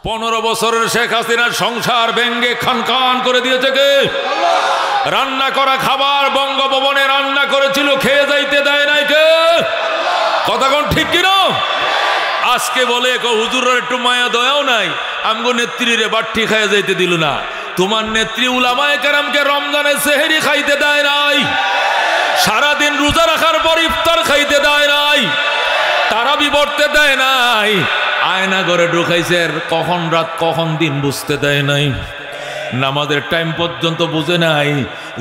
15 বছরের শেখ হাসিনার সংসার ভেঙ্গে খানখান করে দিয়েছে কে? রান্না করা খাবার বঙ্গভবনে রান্না করেছিল, খেয়ে যাইতে দেয় নাই কে? কথা কোন ঠিক কিনা? আজকে বলে হুজুরের একটু মায়া দয়াও নাই, আমগো নেত্রীরে বাট্টি খাইয়া যাইতে দিল না। তোমার নেত্রী উলামায়ে কেরামকে রমজানে সেহরি খাইতে দেয় নাই, সারাদিন রোজা রাখার পর ইফতার খাইতে দেয় নাই, তারাবি পড়তে দেয় নাই, আয়না ঘরে ঢুকাইছে, কখন রাত কখন দিন বুঝতে দেয় নাই, নামাজের টাইম পর্যন্ত বুঝে নাই।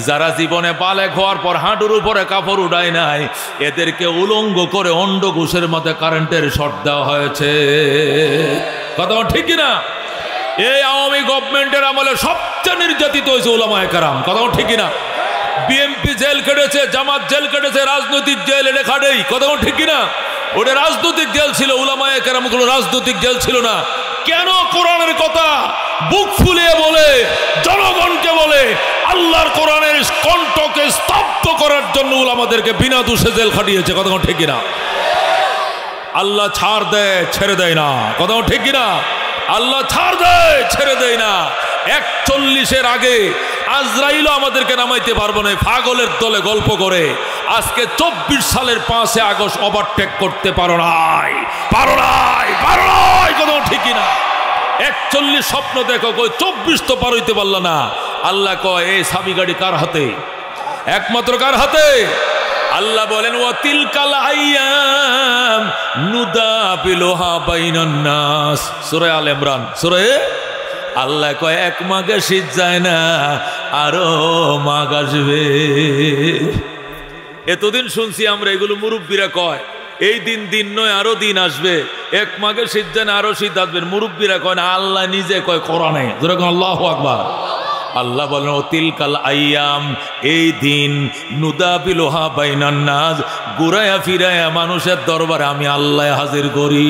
যারা জীবনে বালেগ হওয়ার পর হাঁটুর উপরে কাপড় উঠায় নাই, এদেরকে উলঙ্গ করে অন্ডকোষের মধ্যে কারেন্টের শর্ট দেওয়া হয়েছে। কথা ঠিক কিনা? এই আওয়ামী গভর্নমেন্টের আমলে সবচেয়ে নির্যাতিত হয়েছে উলামায়ে কেরাম। কথা ঠিক কিনা? বিএনপি জেল কেটেছে, জামাত জেল কেটেছে, রাজনৈতিক জেল এটা খাটেই। কথা ঠিক কিনা? ওটা রাজনৈতিক জেল ছিল, উলামায়ে কেরাম গুলো রাজনৈতিক জেল ছিল না। কেন কোরআনের কথা বুক ফুলিয়ে বলে, জনগণকে বলে, আল্লাহর কোরআনের কণ্ঠকে স্তব্ধ করার জন্য উলামাদেরকে বিনা দোষে জেল খাটিয়েছে। কথা ঠিক কিনা? আল্লাহ ছাড় দেয়, ছেড়ে দেয় না। কথা ঠিক কিনা? আল্লাহ ছাড় দেয়, ছেড়ে দেয় না। 41-এর আগে আজরাইলও আমাদেরকে নামাইতে পারবো না। পাগলের দলে গল্প করে আজকে 24 সালের 5 আগস্ট ওভারটেক করতে পারো নাই, পারো নাই, পারো নাই। কথা ঠিক কিনা? 41 স্বপ্ন দেখো, কই 24 তো পার হইতে পারল না। আল্লাহ কয় এই সাবি গাড়ি কার হাতে? একমাত্র কার হাতে? আল্লাহ বলেন ওয়া তিলকাল আইয়াম নুদাবিলুহা বাইনান নাস, সূরা আল ইমরান। সূরা আল্লাহ কয় এক মাঘে শীত যায় না, আরো মাঘ আসবে। এতদিন শুনছি আমরা এগুলো, মুরব্বীরা কয় এই দিন দিন নয়, আরো দিন আসবে। এক মাঘে শীত যায় না, আরো শীত আসবে। মুরব্বীরা কয় না, আল্লাহ নিজে কয় কোরআনে। যেরকম আল্লাহু আকবার। আল্লাহ বলেন ও তিলকাল আইয়াম, এই দিন নুদাবিলুহা বাইনান নাস, ঘুরায়া ফিরায়া মানুষের দরবারে আমি আল্লাহ হাজির করি।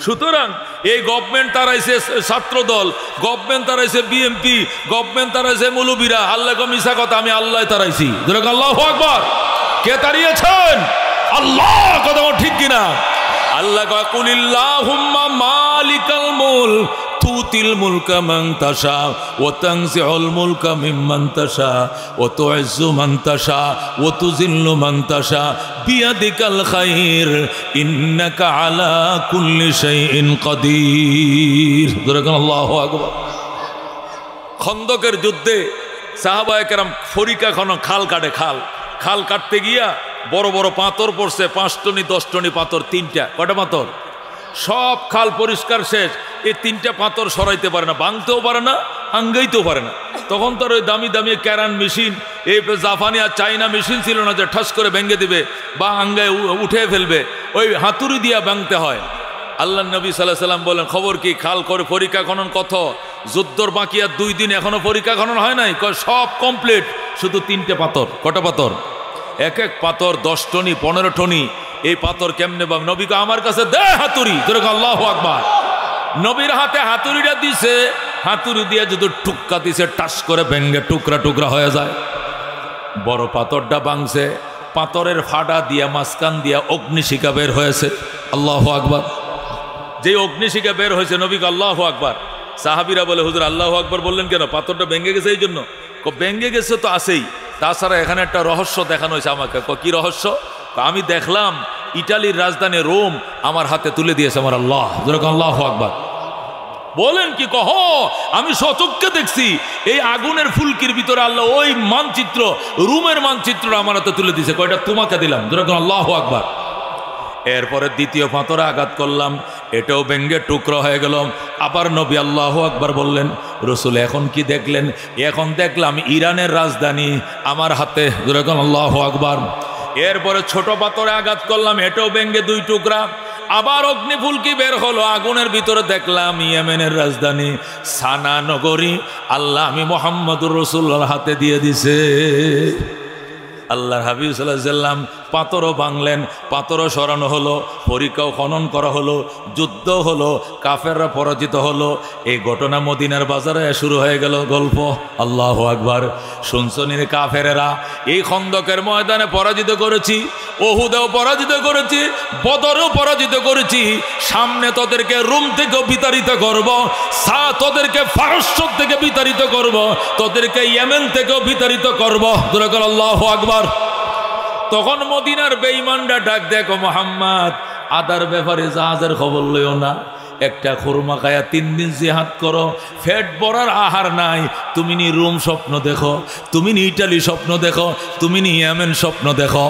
সুতরাং এই গভর্নমেন্ট তারাইছে ছাত্র দল, গভর্নমেন্ট তারাইছে বিএনপি, গভর্নমেন্ট তারাইছে মৌলবীরা। আল্লাহ মিশা কথা, আমি আল্লাহ তারাইছি। যেরকম আল্লাহু আকবার। কে তাড়িয়েছেন? আল্লাহ। কথা ঠিক কিনা? আল্লাহ কয় কুলিল্লাহুম্মা মালিকাল মুলক তুতিল মুলকা মান তাশা ওয়া তানজিউল মুলকা মিম্মান তাশা ওয়া তুইজ্জু মান তাশা ওয়া তুযিল্লু মান তাশা বিয়াদিকাল খায়র ইন্নাকা আলা কুল্লি শাইইন কাদির। যেরকম আল্লাহু আকবার। খন্দকের যুদ্ধে সাহাবায়ে কেরাম ফরিকা খন খাল কাটে, খাল কাটতে গিয়া বড় বড় পাথর পড়ছে, 5 টনি 10 টনি পাথর, 3টা। কয়টা পাথর? সব খাল পরিষ্কার শেষ, এই 3টা পাথর সরাইতে পারে না, ভাঙতেও পারে না, আঙ্গাইতেও পারে না। তখন তার ওই দামি দামি ক্যারান মেশিন, এই জাপানি আর চাইনা মেশিন ছিল না যে ঠাস করে ভেঙে দিবে বা আঙ্গায় উঠে ফেলবে, ওই হাতুড়ি দিয়া ভাঙতে হয়। আল্লাহ নবী সাল্লাল্লাহু আলাইহি সাল্লাম বলেন খবর কি? খাল করে পরীক্ষা খনন কত? যুদ্ধর বাকি আর 2 দিন, এখনো পরীক্ষা খনন হয় নাই। সব কমপ্লিট, শুধু 3টে পাথর। কটা পাথর? এক এক পাথর 10 টনি 15 টনি। এই পাথর কেমনে ভাঙ? নবী কয় আমার কাছে দে হাতুড়ি। যেরকম আল্লাহু আকবার। নবীর হাতে হাতুড়িটা দিছে, হাতুড়ি দিয়ে যদি টুক্কা দিছে, টাস করে ভেঙ্গে টুকরা টুকরা হয়ে যায়। বড় পাথরটা ভাঙছে, পাথরের ফাটা দিয়া মাঝখান দিয়া অগ্নিশিখা বের হয়েছে। আল্লাহু আকবার। যে অগ্নিশিখা বের হয়েছে, নবী কয় আল্লাহু আকবার। সাহাবীরা বলে হুজুর আল্লাহু আকবার বললেন কেন? পাথরটা ভেঙে গেছে এই জন্য। ভেঙে গেছে তো আছেই, তাছাড়া এখানে একটা রহস্য দেখানো হয়েছে আমাকে। কি রহস্য? আমি দেখলাম ইটালির রাজধানী রোম আমার হাতে তুলে দিয়েছে আমার আল্লাহ। যেরকম আল্লাহু আকবার। বলেন কি? কহ আমি সচক্ষে দেখছি এই আগুনের ফুলকির ভিতরে আল্লাহ ওই মানচিত্র, রোমের মানচিত্র আমার হাতে তুলে দিয়েছে। কয়টা তোমাকে দিলাম। যেরকম আল্লাহু আকবার। এরপরে দ্বিতীয় পাথরে আঘাত করলাম, এটাও ভেঙ্গে টুকরো হয়ে গেল। আবার নবী আল্লাহু আকবার বললেন। রসুল এখন কি দেখলেন? এখন দেখলাম ইরানের রাজধানী আমার হাতে। যেরকম আল্লাহু আকবার। এরপরে ছোট পাথরে আঘাত করলাম, এটাও ভেঙ্গে 2 টুকরা। আবার অগ্নিফুলকি বের হলো, আগুনের ভিতরে দেখলাম ইয়েমেনের রাজধানী সানা নগরী আল্লাহ আমি মুহাম্মদুর রাসূলুল্লাহর হাতে দিয়ে দিছে। আল্লাহর হাবিব সাল্লাল্লাহু আলাইহি ওয়াসাল্লাম পাথরও ভাঙলেন, পাথরও সরানো হলো, পরীক্ষাও খনন করা হলো, যুদ্ধ হলো, কাফেররা পরাজিত হলো। এই ঘটনা মদিনার বাজারে শুরু হয়ে গেল গল্প। আল্লাহু আকবার। শুনছনির কাফেরেরা, এই খন্দকের ময়দানে পরাজিত করেছি, ওহুদেও পরাজিত করেছি, বদরেও পরাজিত করেছি, সামনে তোদেরকে রোম থেকে বিতাড়িত করব, তোদেরকে পারস্য থেকে বিতাড়িত করব, তোদেরকে ইয়েমেন থেকেও বিতাড়িত করব। আল্লাহু আকবার। তখন মদিনার বেঈমানরা ডাক, দেখো মোহাম্মদ, আদার ব্যাপারে জাহাজের খবর লইও না, একটা খুরমা খায়া 3 দিন জিহাদ করো, ফেট ভরার আহার নাই। তুমি নি রোম স্বপ্ন দেখো, তুমি নি ইটালি স্বপ্ন দেখো, তুমি নি ইয়েমেন স্বপ্ন দেখো।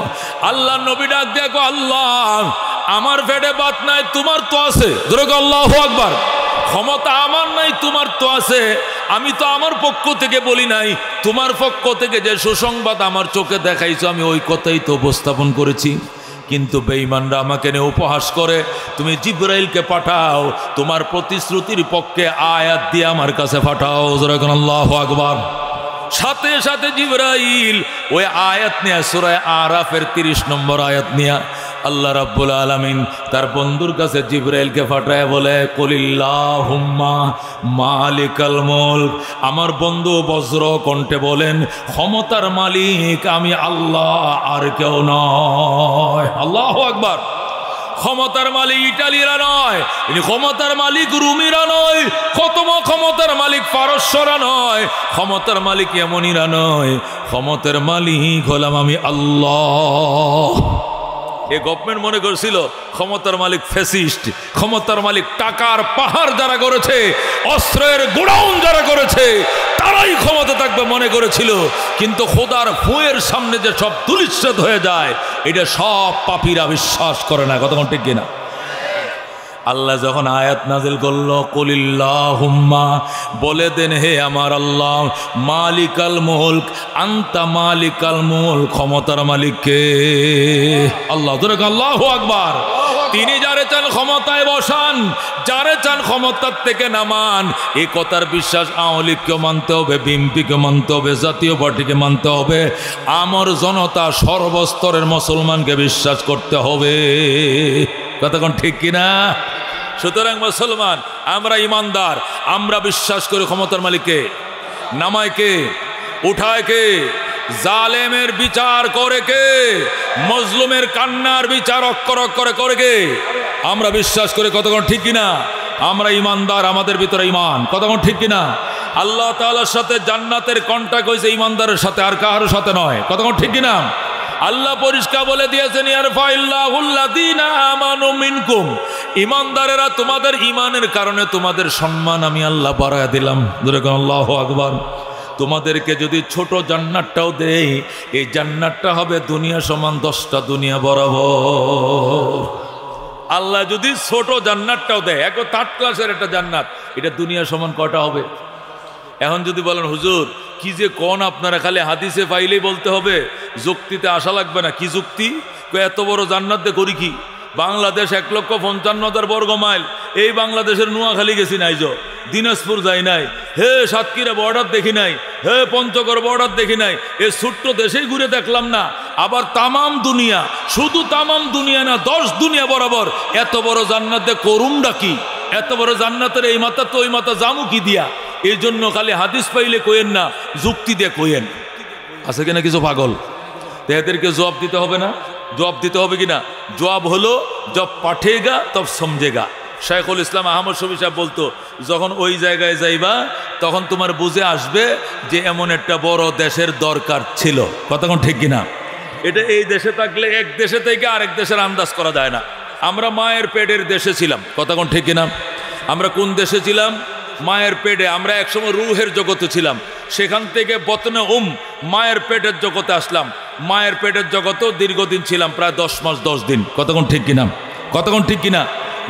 আল্লাহ নবী ডাক, দেখো আল্লাহ, আমার পেটে ভাত নাই, তোমার তো আছে। আল্লাহু আকবার। ক্ষমতা আমার নাই, তোমার তো আছে। আমি তো আমার পক্ষ থেকে বলি নাই, তোমার পক্ষ থেকে যে সুসংবাদ আমার চোখে দেখাইছো আমি ওই কথাই তো উপস্থাপন করেছি। কিন্তু বেঈমানরা আমাকে নিয়ে উপহাস করে, তুমি জিবরাইলকে পাঠাও, তোমার প্রতিশ্রুতির পক্ষে আয়াত দিয়ে আমার কাছে পাঠাও। আল্লাহু আকবার। সাথে সাথে জিবরাইল ওই আয়াত নিয়ে, সূরা আরাফের 30 নম্বর আয়াত নিয়ে আল্লাহ রাব্বুল আলামিন তার বন্ধুর কাছে জিবরাইলকে পাঠায় বলে, কুলিল্লাহুম্মা মালিকাল মুলক। আমার বন্ধু বজ্র কণ্ঠে বলেন, ক্ষমতার মালিক আমি আল্লাহ, আর কেউ নয়। আল্লাহু আকবার। ক্ষমতার মালিক ইটালিরা নয়, ইনি ক্ষমতার মালিক রুমিরা নয়, ক্ষমতার মালিক পারস্যরা নয়, ক্ষমতার মালিক ইয়েমনিরা নয়, ক্ষমতার মালিক হলাম আমি আল্লাহ। এই গভর্নমেন্ট মনে করছিল ক্ষমতার মালিক ফ্যাসিস্ট, ক্ষমতার মালিক টাকার পাহাড় যারা করেছে, অস্ত্রের গোডাউন যারা করেছে, তারাই ক্ষমতা থাকবে মনে করেছিল। কিন্তু খোদার ফুয়ের সামনে যে সব তুলিচ্ছেদ হয়ে যায়, এটা সব পাপীরা বিশ্বাস করে না। কতক্ষণ ঠিক কিনা? আল্লাহ যখন আয়াত নাজিল করলো, কুলিল্লাহুম্মা, বলে দেন হে আমার আল্লাহ, মালিকাল মুলক, আনতা মালিকাল মুলক, ক্ষমতার মালিক কে? আল্লাহ। আল্লাহু আকবার। তিনি যারে চান ক্ষমতায় বসান, যারে চান ক্ষমতার থেকে নামান। এই কথার বিশ্বাস আওয়ামী লীগকে মানতে হবে, বিএনপিকে মানতে হবে, জাতীয় পার্টিকে মানতে হবে, আমার জনতা সর্বস্তরের মুসলমানকে বিশ্বাস করতে হবে। কতক্ষণ ঠিক কিনা? সুতরাং মুসলমান, আমরা ইমানদার, আমরা বিশ্বাস করি ক্ষমতার মালিককে। নামায় কে? উঠায় কে? জালেমের বিচার করে কে? মজলুমের কান্নার বিচার অক্ষর অক্ষরে করে কে? আমরা বিশ্বাস করি। কতক্ষণ ঠিক কিনা? আমরা ইমানদার, আমাদের ভিতরে ইমান। কতক্ষণ ঠিক কিনা? আল্লাহ তাআলার সাথে জান্নাতের কন্ট্রাক্ট হয়েছে ইমানদারের সাথে, আর কারোর সাথে নয়। কতক্ষণ ঠিক কিনা? আল্লাহ পরিষ্কার বলে দিয়েছেন, ইয়ারফাইল্লাহুল্লাযীনা আমানু মিনকুম, ইমানদারেরা তোমাদের ইমানের কারণে তোমাদের সম্মান আমি আল্লাহ বাড়ায়া দিলাম। আল্লাহু আকবার। তোমাদেরকে যদি ছোট জান্নাতটাও দেই, এই জান্নাতটা হবে দুনিয়া সমান 10টা দুনিয়া বরাবর। আল্লাহ যদি ছোট জান্নাতটাও দেয়, এক 3rd ক্লাসের একটা জান্নাত, এটা দুনিয়া সমান কয়টা হবে? এখন যদি বলেন হুজুর কি যে কোন, আপনারা খালি হাদিসে পাইলেই বলতে হবে, যুক্তিতে আসা লাগবে না। কি যুক্তি? এত বড় জান্নাত দিয়ে করি কি? বাংলাদেশ 1,55,000 বর্গ মাইল। এই বাংলাদেশের নোয়াখালী গেছি নাই, দিনাজপুর যাই নাই, হে সাতক্ষীরা বর্ডার দেখি নাই, হে পঞ্চগড় বর্ডার দেখি নাই। এই ছোট্ট দেশেই ঘুরে দেখলাম না। আবার তামাম দুনিয়া, শুধু তামাম দুনিয়া না, 10 দুনিয়া বরাবর এত বড় জান্নাতে করুমটা কি? এত বড় জান্নাতের এই মাথা তো ওই মাথা জামু কি দিয়া? এই জন্য খালি হাদিস পাইলে কইেন না, যুক্তি দিয়ে কইেন। আছে কিনা কিছু পাগল? এদেরকে জবাব দিতে হবে না? জবাব দিতে হবে কিনা? জবাব হলো, জব পাঠেগা তব সমঝেগা। শাইখুল ইসলাম আহমদ শফী সাহেব বলতো, যখন ওই জায়গায় যাইবা তখন তোমার বুঝে আসবে যে এমন একটা বড় দেশের দরকার ছিল। কতক্ষণ ঠিক কিনা? এটা এই দেশে থাকলে এক দেশে থেকে আরেক দেশের আন্দাজ করা যায় না। আমরা মায়ের পেটের দেশে ছিলাম। কতক্ষণ ঠিক কিনা? আমরা কোন দেশে ছিলাম? মায়ের পেটে। আমরা একসময় রুহের জগতে ছিলাম, সেখান থেকে বতনে মায়ের পেটের জগতে আসলাম। মায়ের পেটের জগতেও দীর্ঘদিন ছিলাম, প্রায় 10 মাস 10 দিন। কতক্ষণ ঠিক কিনা? কতক্ষণ ঠিক কিনা?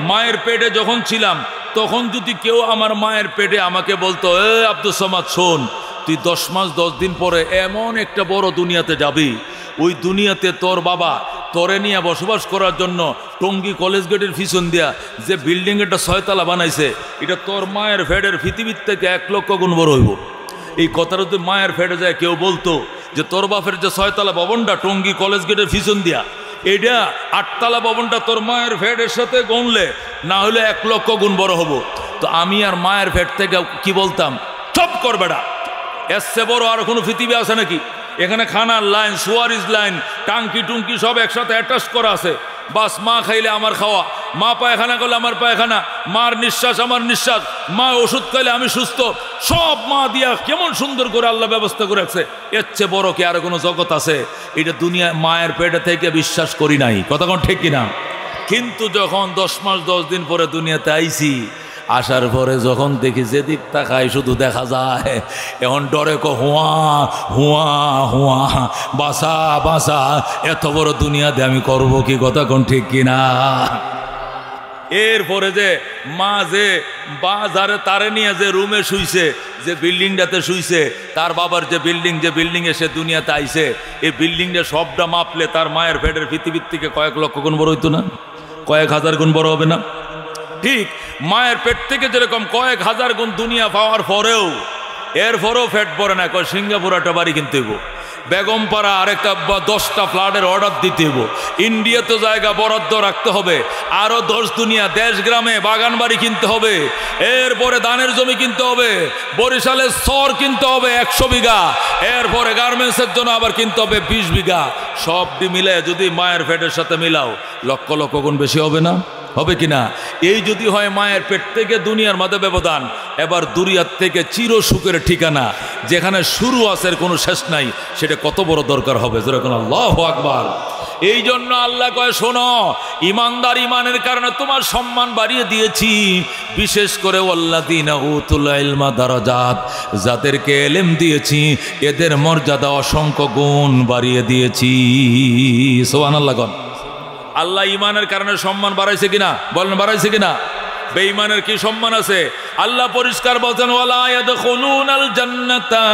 মায়ের পেটে যখন ছিলাম, তখন যদি কেউ আমার মায়ের পেটে আমাকে বলতো, এ আব্দুল সামাদ শোন, তুই 10 মাস 10 দিন পরে এমন একটা বড় দুনিয়াতে যাবি, ওই দুনিয়াতে তোর বাবা তোরে নিয়ে বসবাস করার জন্য টঙ্গী কলেজ গেটের পিছন দিয়া যে বিল্ডিং একটা 6 তলা বানাইছে, এটা তোর মায়ের ফেডের পৃথিবীর থেকে 1 লক্ষ গুণ বড় হইব। এই কথাটা যদি মায়ের ফেডে যায় কেউ বলতো, যে তোর বাপের যে 6 তলা ভবনটা টঙ্গী কলেজ গেটের পিছন দিয়া, এইটা 8 তলা ভবনটা তোর মায়ের ফ্যাটের সাথে গুনলে না হলে 1 লক্ষ গুণ বড় হবো। তো আমি আর মায়ের ফ্যাট থেকে কি বলতাম, চপ কর বেটা, এর চেয়ে বড় আর কোনো পৃথিবী আছে নাকি? এখানে খানার লাইন, সুয়ারিজ লাইন, টাঙ্কি টুঙ্কি সব একসাথে অ্যাটাচ করা আছে। বাস মা খাইলে আমার খাওয়া, মা পায়খানা করলে আমার পায়খানা, মার নিঃশ্বাস আমার নিঃশ্বাস, মা ওষুধ খাইলে আমি সুস্থ, সব মা দিয়া কেমন সুন্দর করে আল্লাহ ব্যবস্থা করে রাখছে। এর চেয়ে বড় কি আর কোনো জগৎ আছে? এটা দুনিয়া মায়ের পেটে থেকে বিশ্বাস করি নাই, কথা কোন ঠিক কিনা? কিন্তু যখন 10 মাস 10 দিন পরে দুনিয়াতে আইছি, আসার পরে যখন দেখি যেদিক তাকাই শুধু দেখা যায় এখন ডরে হুয়া হুয়া হুয়া, বাসা বাসা, এত বড় দুনিয়াতে আমি করব কি, কথা কোন ঠিক কিনা? এরপরে যে মা যে বাজারে তারে নিয়ে যে রুমে শুইছে, যে বিল্ডিংটাতে শুইছে, তার বাবার যে বিল্ডিংয়ে সে দুনিয়াতে আইছে, এই বিল্ডিংটা সবটা মাপলে তার মায়ের পেটের পৃথিবীর থেকে কয়েক লক্ষ গুণ বড় হইতো না? কয়েক হাজার গুণ বড় হবে না? ঠিক মায়ের পেট থেকে যেরকম কয়েক হাজার গুণ দুনিয়া পাওয়ার পরেও এরপরেও ফ্যাট পড়ে না। কয় সিঙ্গাপুর একটা বাড়ি কিনতে হইব, বেগমপাড়া আরেকটা 10টা ফ্ল্যাটের অর্ডার দিতে হইব, ইন্ডিয়াতে জায়গা বরাদ্দ রাখতে হবে, আরো 10 দুনিয়া দেশ গ্রামে বাগান বাড়ি কিনতে হবে, এরপরে ধানের জমি কিনতে হবে, বরিশালের সর কিনতে হবে 100 বিঘা, এরপরে গার্মেন্টসের জন্য আবার কিনতে হবে 20 বিঘা। সবটি মিলে যদি মায়ের পেটের সাথে মিলাও লক্ষ লক্ষ গুণ বেশি হবে না? হবে কিনা? এই যদি হয় মায়ের পেট থেকে দুনিয়ার মাঝে ব্যবধান, এবার দুনিয়ার থেকে চির সুখের ঠিকানা যেখানে শুরু আছে কোনো শেষ নাই, সেটা কত বড় দরকার হবে? যেরকম আল্লাহু আকবার। এই জন্য আল্লাহ কয়, শোনো, ইমানদার ইমানের কারণে তোমার সম্মান বাড়িয়ে দিয়েছি, বিশেষ করে ওয়াল্লাযীনা উতুল ইলমা দারাজাত, যাদেরকে ইলম দিয়েছি এদের মর্যাদা অসংখ্য গুণ বাড়িয়ে দিয়েছি। সুবহানাল্লাহ। আল্লাহ ইমানের কারণে সম্মান বাড়াইছে কিনা? বলেন বাড়াইছে কিনা? বেঈমানের কি সম্মান আছে? আল্লাহ পরিষ্কার বলছেন, ওয়ালা ইয়াদখুলুনাল জান্নাতা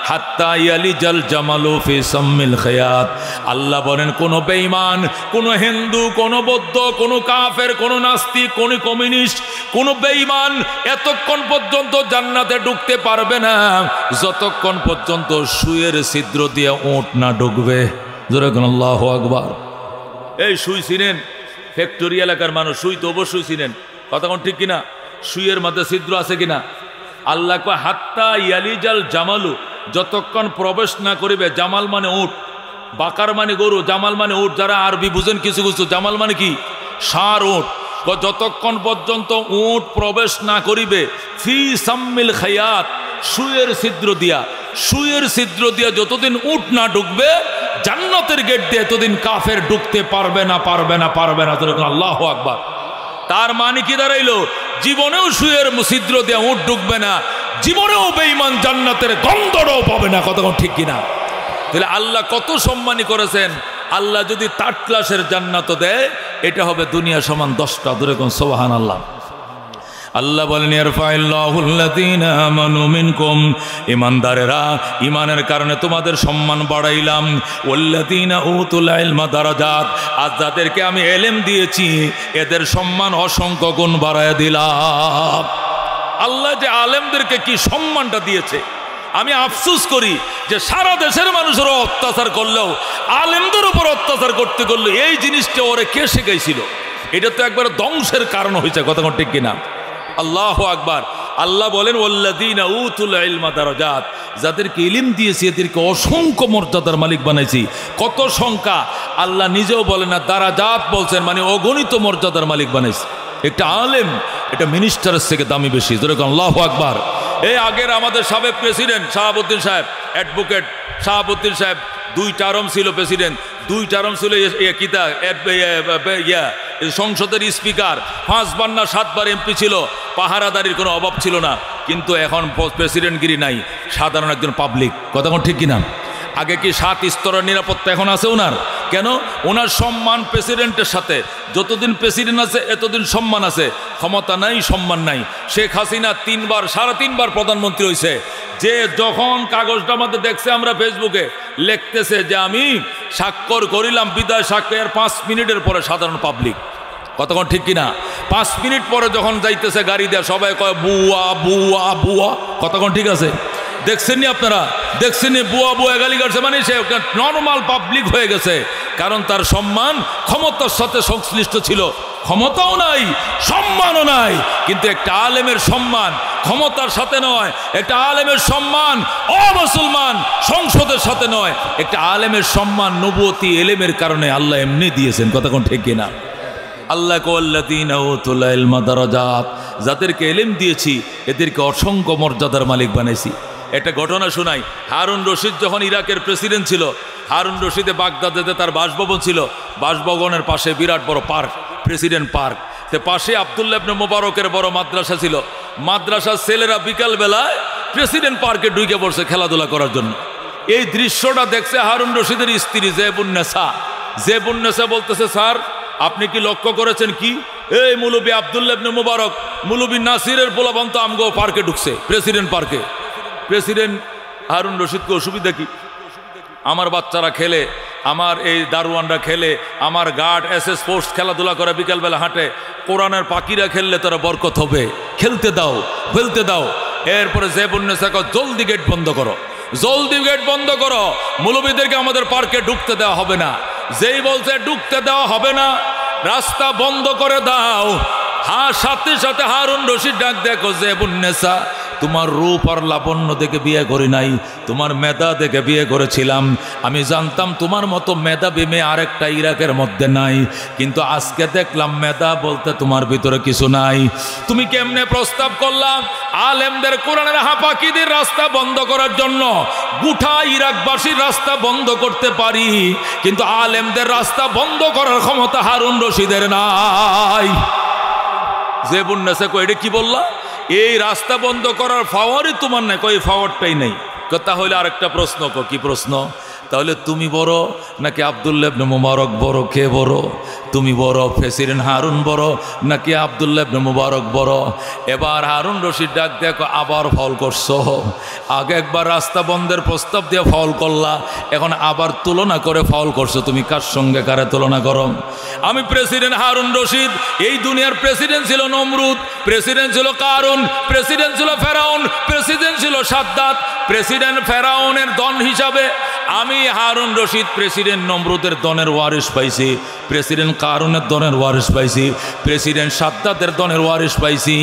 হাত্তা ইয়ালিজাল জামালু ফি সাম্মিল খিয়াত। আল্লাহ বলেন, কোন বেঈমান, কোন হিন্দু, কোন বৌদ্ধ, কোন কাফের, কোন নাস্তিক, কোন কমিউনিস্ট, কোন বেঈমান এতক্ষণ পর্যন্ত জান্নাতে ঢুকতে পারবে না যতক্ষণ পর্যন্ত সুইয়ের ছিদ্র দিয়ে ওট না ঢুকবে। জোরে কোন আল্লাহু আকবার। এই সুই চিনেন? ফ্যাক্টরি এলাকার মানুষ সুই তো অবশ্যই চিনেন, কথা কোন ঠিক কিনা? সুইয়ের মধ্যে ছিদ্র আছে কিনা? আল্লাহ কয়, হাত্তা ইয়ালিজাল জামালু, যতক্ষণ প্রবেশ না করিবে। জামাল মানে উট, বাকার মানে গরু, জামাল মানে উট। যারা আরবি বুঝেন কিছু কিছু, জামাল মানে কি? ষাঁড় উট। যতক্ষণ পর্যন্ত উট প্রবেশ না করিবে ফি সাম্মিল খিয়াত, সুইয়ের ছিদ্র দিয়া, সুইয়ের ছিদ্র দিয়া যতদিন উট না ঢুকবে জান্নাতের গেট দিয়ে এতদিন কাফের ঢুকতে পারবে না, পারবে না, পারবে না। আল্লাহু আকবার। তার মানে কি দাঁড়াইলো? জীবনেও সুইয়ের ছিদ্র দিয়ে উট ঢুকবে না, জীবনেও বেঈমান জান্নাতের গন্ধটাও পাবে না, কথা ঠিক কিনা? তাহলে আল্লাহ কত সম্মানী করেছেন। আল্লাহ যদি 3rd ক্লাসের জান্নাত দেয়, এটা হবে দুনিয়া সমান 10টা। দূরে কোন সুবহানাল্লাহ। আল্লাহ বলেন, ইয়ারফাইল্লাহুল্লাযীনা আমানু মিনকুম, ঈমানদারেরা ঈমানের কারণে তোমাদের সম্মান বাড়াইলাম, ওয়াল্লাযীনা উতুল ইলমা দারাজাত, আর যাদেরকে আমি ইলম দিয়েছি এদের সম্মান অসংখ্য গুণ বাড়ায় দিলাম। আল্লাহ যে আলেমদেরকে কি সম্মানটা দিয়েছে, আমি আফসোস করি যে সারা দেশের মানুষের অত্যাচার করলেও আলেমদের উপর অত্যাচার করতে করলে এই জিনিসটা ওরে কে শেখাইছিল? এটা তো একবার ধ্বংসের কারণ হয়েছে, কথা ঠিক কিনা? আল্লাহু আকবার। আল্লাহ বলেন, ওয়াল্লাযীনা উতুল ইলমা দারাজাত, যাদেরকে ইলম দিয়েছি এদেরকে অসংখ্য মর্যাদার মালিক বানাইছি। কত সংখ্যা? আল্লাহ নিজেও বলেন না, দারাজাত বলছেন, মানে অগণিত মর্যাদার মালিক বানাইছি। একটা আলেম এটা মিনিস্টারের থেকে দামি বেশি। যেরকম আল্লাহু আকবার। এই আগের আমাদের সাবেক প্রেসিডেন্ট শাহাবুদ্দিন সাহেব, অ্যাডভোকেট শাহাবুদ্দিন সাহেব 2 টার্ম ছিল প্রেসিডেন্ট, 2 টার্ম ছিল সংসদের স্পিকার, 5 বার না 7 বার এমপি ছিল, পাহারাদারির কোনো অভাব ছিল না। কিন্তু এখন প্রেসিডেন্টগিরি নাই, সাধারণ একজন পাবলিক, কথা ঠিক কিনা? আগে কি 7 স্তরের নিরাপত্তা এখন আছে ওনার? কেন? ওনার সম্মান প্রেসিডেন্টের সাথে, যতদিন প্রেসিডেন্ট আছে এতদিন সম্মান আছে। ক্ষমতা নাই, সম্মান নাই। শেখ হাসিনা 3 বার, 3.5 বার প্রধানমন্ত্রী হয়েছে, যে যখন কাগজটা আমাদের দেখছে আমরা ফেসবুকে লিখতেছে যে আমি স্বাক্ষর করিলাম, বিদায় স্বাক্ষর 5 মিনিটের পরে সাধারণ পাবলিক, কতক্ষণ ঠিক কিনা? 5 মিনিট পরে যখন যাইতেছে গাড়ি দেয়া সবাই কয় বুয়া বুয়া বুয়া, কতক্ষণ ঠিক আছে? দেখছেননি আপনারা? দেখছেননি বুয়া বুয়া গালি করছে, মানে সে নর্মাল পাবলিক হয়ে গেছে, কারণ তার সম্মান ক্ষমতার সাথে সংশ্লিষ্ট ছিল। ক্ষমতাও নাই, সম্মানও নাই, কিন্তু একটা আলেমের সম্মান ক্ষমতার সাথে নয়, একটা আলেমের সম্মান মুসলমান সংসদের সাথে নয়, একটা আলেমের সম্মান নবুয়তি এলেমের কারণে আল্লাহ এমনি দিয়েছেন। কথা কোন ঠিক কিনা? আল্লাহ কওয়াল্লাযীনা উতুল ইলমা দারাজাত, যাদেরকে এলেম দিয়েছি এদেরকে অসংখ্য মর্যাদার মালিক বানাইছি। একটা ঘটনা শোনাই। হারুন রশিদ যখন ইরাকের প্রেসিডেন্ট ছিল, হারুন রশিদে বাগদাদেতে তার বাসভবন ছিল। বাসভবনের পাশে বিরাট বড় পার্ক, প্রেসিডেন্ট পার্ক। তে পাশে আব্দুল্লাহ ইবনে মুবারকের বড় মাদ্রাসা ছিল। মাদ্রাসার ছেলেরা বিকাল বেলায় প্রেসিডেন্ট পার্কে ঢুকে পড়ছে খেলাধুলা করার জন্য। এই দৃশ্যটা দেখছে হারুন রশিদের স্ত্রী জেবুন্নেসা। জেবুন্নেসা বলতেছে, স্যার আপনি কি লক্ষ্য করেছেন কি? এই মুলবি আব্দুল্লাহ ইবনে মুবারক, মুলবি নাসিরের পোলাপান তো আমগো পার্কে ঢুকছে, প্রেসিডেন্ট পার্কে। প্রেসিডেন্ট হারুন রশিদকে অসুবিধা কি? আমার বাচ্চারা খেলে, আমার এই দারোয়ানরা খেলে, আমার গার্ড এসএস ফোর্স খেলাধুলা করে, বিকালবেলা হাঁটে, কোরআনের পাখিরা খেললে তারা বরকত হবে, খেলতে দাও, খেলতে দাও। এরপরে জেবুন্নেসা কয়, জলদি গেট বন্ধ করো, জলদি গেট বন্ধ করো, মুলবিদেরকে আমাদের পার্কে ঢুকতে দেওয়া হবে না। যেই বলছে ঢুকতে দেওয়া হবে না, রাস্তা বন্ধ করে দাও, সাথে সাথে হারুন রশিদ ডাক দেখো, জেবুন্নেসা তোমার রূপ আর লাবণ্য দেখে বিয়ে করি নাই, তোমার মেধা দেখে বিয়ে করেছিলাম। আমি জানতাম তোমার মতো মেধাবী মেয়ে আরেকটা ইরাকের মধ্যে নাই, কিন্তু আজকে দেখলাম মেধা বলতে তোমার ভিতরে কিছু নাই। তুমি কেমনে প্রস্তাব করলাম আলেমদের, কোরআনের হাফাকিদের রাস্তা বন্ধ করার জন্য? গোটা ইরাকবাসীর রাস্তা বন্ধ করতে পারি, কিন্তু আলেমদের রাস্তা বন্ধ করার ক্ষমতা হারুন রশিদের নাই। জেবুন্নেসা কই, এটা কি বললা? এই রাস্তা বন্ধ করার পাওয়ারই তোমার নাই। কই পাওয়ারটাই নেই। তাহলে আরেকটা প্রশ্ন, কি প্রশ্ন? তাহলে তুমি বড় নাকি আব্দুল্লাহ ইবনে মুবারক বড়? কে বড়? তুমি বড়, প্রেসিডেন্ট হারুন বড় নাকি আব্দুল্লাহ ইবনে মুবারক বড়? এবার হারুন রশিদ ডাক দেখো, আবার ফাউল করছো। আগে একবার রাস্তা বন্ধের প্রস্তাব দিয়ে ফাউল করলা, এখন আবার তুলনা করে ফাউল করছো। তুমি কার সঙ্গে কারে তুলনা করো? আমি প্রেসিডেন্ট হারুন রশিদ, এই দুনিয়ার প্রেসিডেন্ট ছিল নমরুদ, প্রেসিডেন্ট ছিল কারুন, প্রেসিডেন্ট ছিল ফেরাউন, প্রেসিডেন্ট ছিল সাদ্দাত। প্রেসিডেন্ট ফেরাউনের দন হিসাবে আমি হারুন রশিদ প্রেসিডেন্ট নমরুদের দনের ওয়ারিশ পাইছি, প্রেসিডেন্ট কারুনের দনের ওয়ারিশ পাইছি, প্রেসিডেন্ট সাদ্দাতের দনের ওয়ারিশ পাইছি।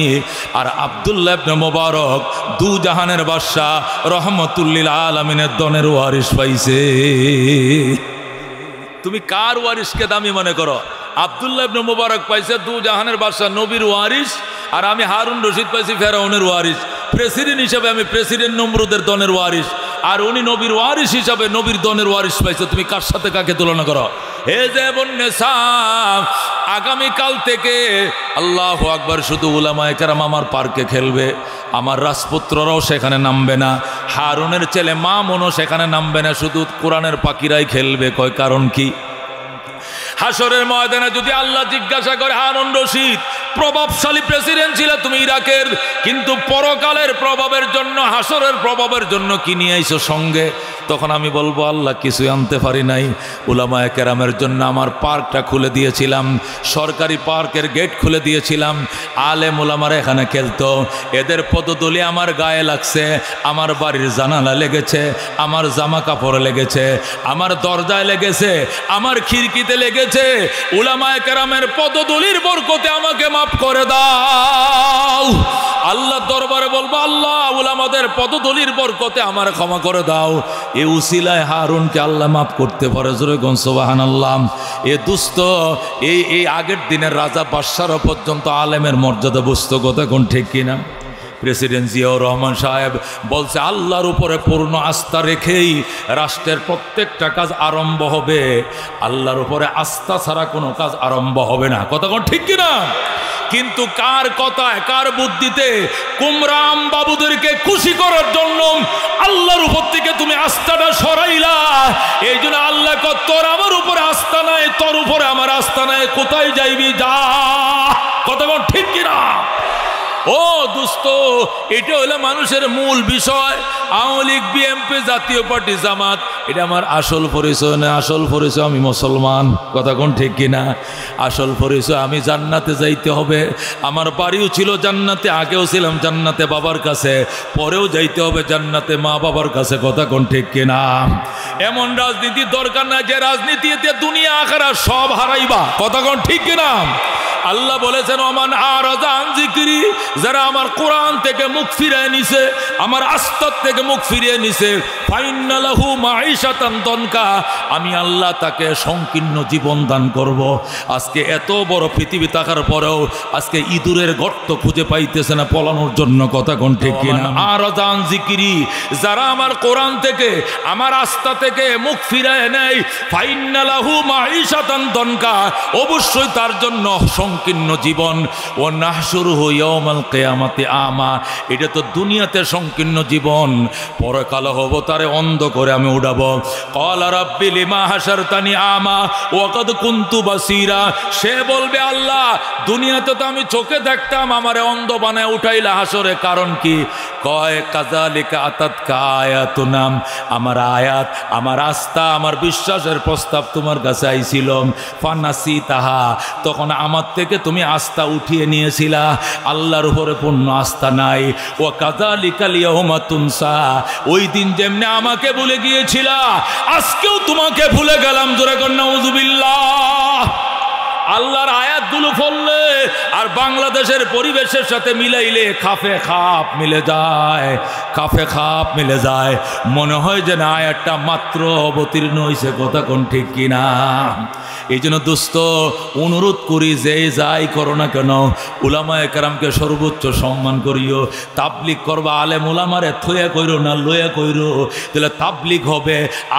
আর আব্দুল্লাহ ইবনে মুবারক দু জাহানের বাদশাহ রহমতুল্লিল আলামিনের দনের ওয়ারিশ পাইছে। তুমি কার ওয়ারিশকে দামি মনে করো? আব্দুল্লাহ ইবনে মুবারক পাইছে দু জাহানের বাদশাহ নবীর ওয়ারিশ, আর আমি হারুন রশিদ পাইছি ফেরাউনের ওয়ারিশ। প্রেসিডেন্ট হিসাবে আমি প্রেসিডেন্ট নমরুদের দনের ওয়ারিশ, আর উনি নবীর ওয়ারিশ হিসাবে নবীর দনের ওয়ারিশ পাইছে। তুমি কার সাথে কাকে তুলনা করো? হে জেবুন্নেসা, আগামীকাল থেকে আল্লাহু আকবার, শুধু উলামায়ে কেরাম আমার পার্কে খেলবে, আমার রাজপুত্ররাও সেখানে নামবে না, হারুনের ছেলে মামুনও সেখানে নামবে না, শুধু কোরআনের পাখিরাই খেলবে। কয় কারণ কি? হাসরের ময়দানে যদি আল্লাহ জিজ্ঞাসা করে, হারুন রশিদ প্রভাবশালী প্রেসিডেন্ট ছিল তুমি ইরাকের, কিন্তু পরকালের প্রভাবের জন্য, হাসরের প্রভাবের জন্য কি নিয়ে আইছো সঙ্গে? তখন আমি বলবো, আল্লাহ কিছুই আনতে পারি নাই, উলামায়ে কেরামের জন্য আমার পার্কটা খুলে দিয়েছিলাম, সরকারি পার্কের গেট খুলে দিয়েছিলাম, আলেম উলামারা এখানে খেলতো, এদের পদধূলি আমার গায়ে লাগছে, আমার বাড়ির জানালা লেগেছে, আমার জামা কাপড় লেগেছে, আমার দরজায় লেগেছে, আমার খিড়কিতে লেগেছে। উলামায়ে কেরামের পদধূলির বরকতে আমাকে মাফ করে দাও। আল্লাহ দরবারে বলবো, আল্লাহ উলামাদের পদধূলির বরকতে আমার ক্ষমা করে দাও। এ উসিলায় হারুনকে আল্লাহ মাফ করতে পারে। জোরে কোন সুবহানাল্লাহ। এ দুস্থ, এই আগের দিনের রাজা বাদশাহ পর্যন্ত আলেমের মর্যাদা বুঝতো। কথা কোন ঠিক কিনা? প্রেসিডেন্ট জিয়াউর রহমান সাহেব বলছে, আল্লাহর উপরে পূর্ণ আস্থা রেখেই রাষ্ট্রের প্রত্যেকটা কাজ আরম্ভ হবে, আল্লাহর উপরে আস্থা ছাড়া কোনো কাজ আরম্ভ হবে না। কথা কোন ঠিক কিনা? কিন্তু কার কথায়, কার বুদ্ধিতে? কুমরাম বাবুদেরকে খুশি করার জন্য আল্লাহর উপর থেকে তুমি আস্থাটা সরাইলা। এই জন্য আল্লাহ কয়, তোর আমার উপরে আস্থা নাই, তোর উপরে আমার আস্থা নাই, কোথায় যাইবি যা। কথা ঠিক কিনা? ও দোস্ত, এটা হলো মানুষের মূল বিষয়। আওয়ামী লীগ, বিএনপি, জাতীয় পার্টি, জামাত, এটা আমার আসল পরিচয় না। আসল পরিচয় আমি মুসলমান। কথা কোন ঠিক কিনা? আসল পরিচয় আমি জান্নাতে যাইতে হবে। আমার বাড়িও ছিল জান্নাতে, আগেও ছিলাম জান্নাতে বাবার কাছে, পরেও যাইতে হবে জান্নাতে মা বাবার কাছে। কথা কোন ঠিক কিনা? এমন রাজনীতির দরকার না যে রাজনীতিতে দুনিয়া আখিরাত সব হারাইবা। কথা কোন ঠিক কিনা? আল্লাহ বলেছেন ওমান আরাদা আন যিকরি, যারা আমার কোরআন থেকে মুখ ফিরিয়ে নিছে, আমার আস্তার থেকে মুখ ফিরিয়ে নিছে, ফাইন্না লাহু মাঈশাতান দনকা, আমি আল্লাহ তাকে সংকীর্ণ জীবন দান করব। আজকে এত বড় পৃথিবী থাকার পরেও আজকে ইঁদুরের গর্ত খুঁজে পাইতেছে না পলানোর জন্য। কথা কোন ঠিক কিনা? আরাদা আন যিকরি, যারা আমার কোরআন থেকে, আমার আস্থা থেকে মুখ ফিরিয়ে নেয়, ফাইন্না লাহু মাঈশাতান দনকা, অবশ্যই তার জন্য সংকীর্ণ জীবন। ও নাহশুরুহু ইয়াওমাল কিয়ামাতি আমা, এটা তো দুনিয়াতে সংকীর্ণ জীবন, পরকাল হব তারে অন্ধ করে আমি উঠাবো। ক্বালা রাব্বি লিমা হাশারতানি আমা ওয়া কাদ কুনতু বাসীরা, সে বলবে আল্লাহ দুনিয়াতে তো আমি চোখে দেখতাম, আমারে অন্ধ বানায় উঠাইলা হাসরে, কারণ কি? কয় কাযালিকা আতাতকা আয়াতুনা, আমার আয়াত, আমার আস্থা, আমার বিশ্বাসের প্রস্তাব তোমার কাছে আইছিল, ফানাসিতাহা, তখন আমার থেকে তুমি আস্থা উঠিয়ে নিয়েছিলা, আল্লাহর উপরে পূর্ণ আস্থা নাই। ও কাযালিকাল ইয়াউমা তুনসা, ওই দিন যেমনি আমাকে ভুলে গিয়েছিলা, আজকেও তোমাকে ভুলে গেলাম। জোরে কর নাউযুবিল্লাহ। আল্লাহর আয়াতগুলো পড়লে আর বাংলাদেশের পরিবেশের সাথে মিলাইলে খাফে খাপ মিলে যায়, খাফে খাপ মিলে যায়। মনে হয় যে না আয়াতটা মাত্র অবতীর্ণ হয়েছে। কথা কোন ঠিক কিনা? এই জন্য দোস্ত অনুরোধ করি, যে যাই করো না কেন উলামায়ে কেরামকে সর্বোচ্চ সম্মান করিও। তাবলিগ করবা, আলেম উলামারে থইয়া কইরো না, লইয়া কইরো, তাহলে তাবলিগ হবে।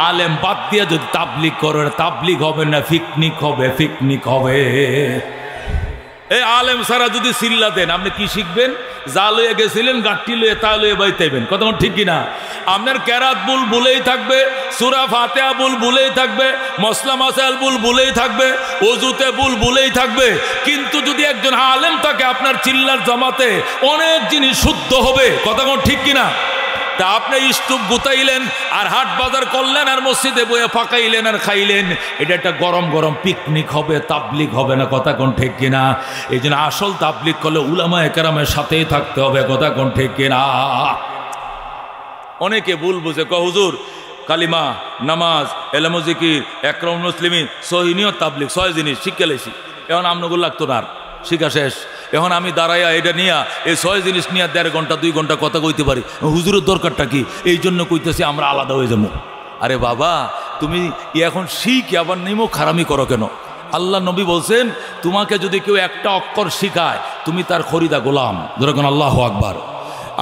আলেম বাদ দিয়ে যদি তাবলিগ করো, তাবলিগ হবে না, পিকনিক হবে, পিকনিক হবে। এই আলেম সারা যদি চিল্লা দেন, আপনি কি শিখবেন? যা লইয়া গেছিলেন গাঠটি লইয়া তা লইয়া বাইতাইবেন। কথা ঠিক কিনা? আপনার কেরাত বুল বলেই থাকবে, সূরা ফাতিহা বুল বলেই থাকবে, মসলা মাসাইল বুল বলেই থাকবে, ওযুতে বুল বলেই থাকবে, কিন্তু যদি একজন আলেম থাকে আপনার চিল্লার জামাতে অনেক জিনিস শুদ্ধ হবে। কথা ঠিক কিনা? তা আপনি স্তূপ গুতাইলেন আর হাট বাজার করলেন আর মসজিদে বইয়ে ফাঁকাইলেন আর খাইলেন, এটা একটা গরম গরম পিকনিক হবে, তাবলিগ হবে না। কথা কোন ঠিক কিনা? এই জন্য আসল তাবলিগ করলে উলামায়ে কেরামের সাথেই থাকতে হবে। কথা কোন ঠিক কিনা? অনেকে ভুল বুঝে, হুজুর কালিমা, নামাজ, এলম জিকির, একরামুল মুসলিমিন, সহিহ নিয়ত, তাবলিগ 6 জিনিস শিক্ষা লেছি, এখন আমনগুলো লাগতো না, শিখা শেষ। এখন আমি দাঁড়াইয়া এটা নিয়া এই 6 জিনিস নিয়ে 1.5 ঘন্টা 2 ঘন্টা কথা কইতে পারি। হুজুরের দরকারটা কি? এই জন্য কইতেছি আমরা আলাদা হয়ে যাবো। আরে বাবা, তুমি এখন শিখে আবার নেমো খারামি করো কেন? আল্লাহ নবী বলছেন, তোমাকে যদি কেউ একটা অক্ষর শিখায় তুমি তার খরিদা গোলাম। যেরকম আল্লাহু আকবার।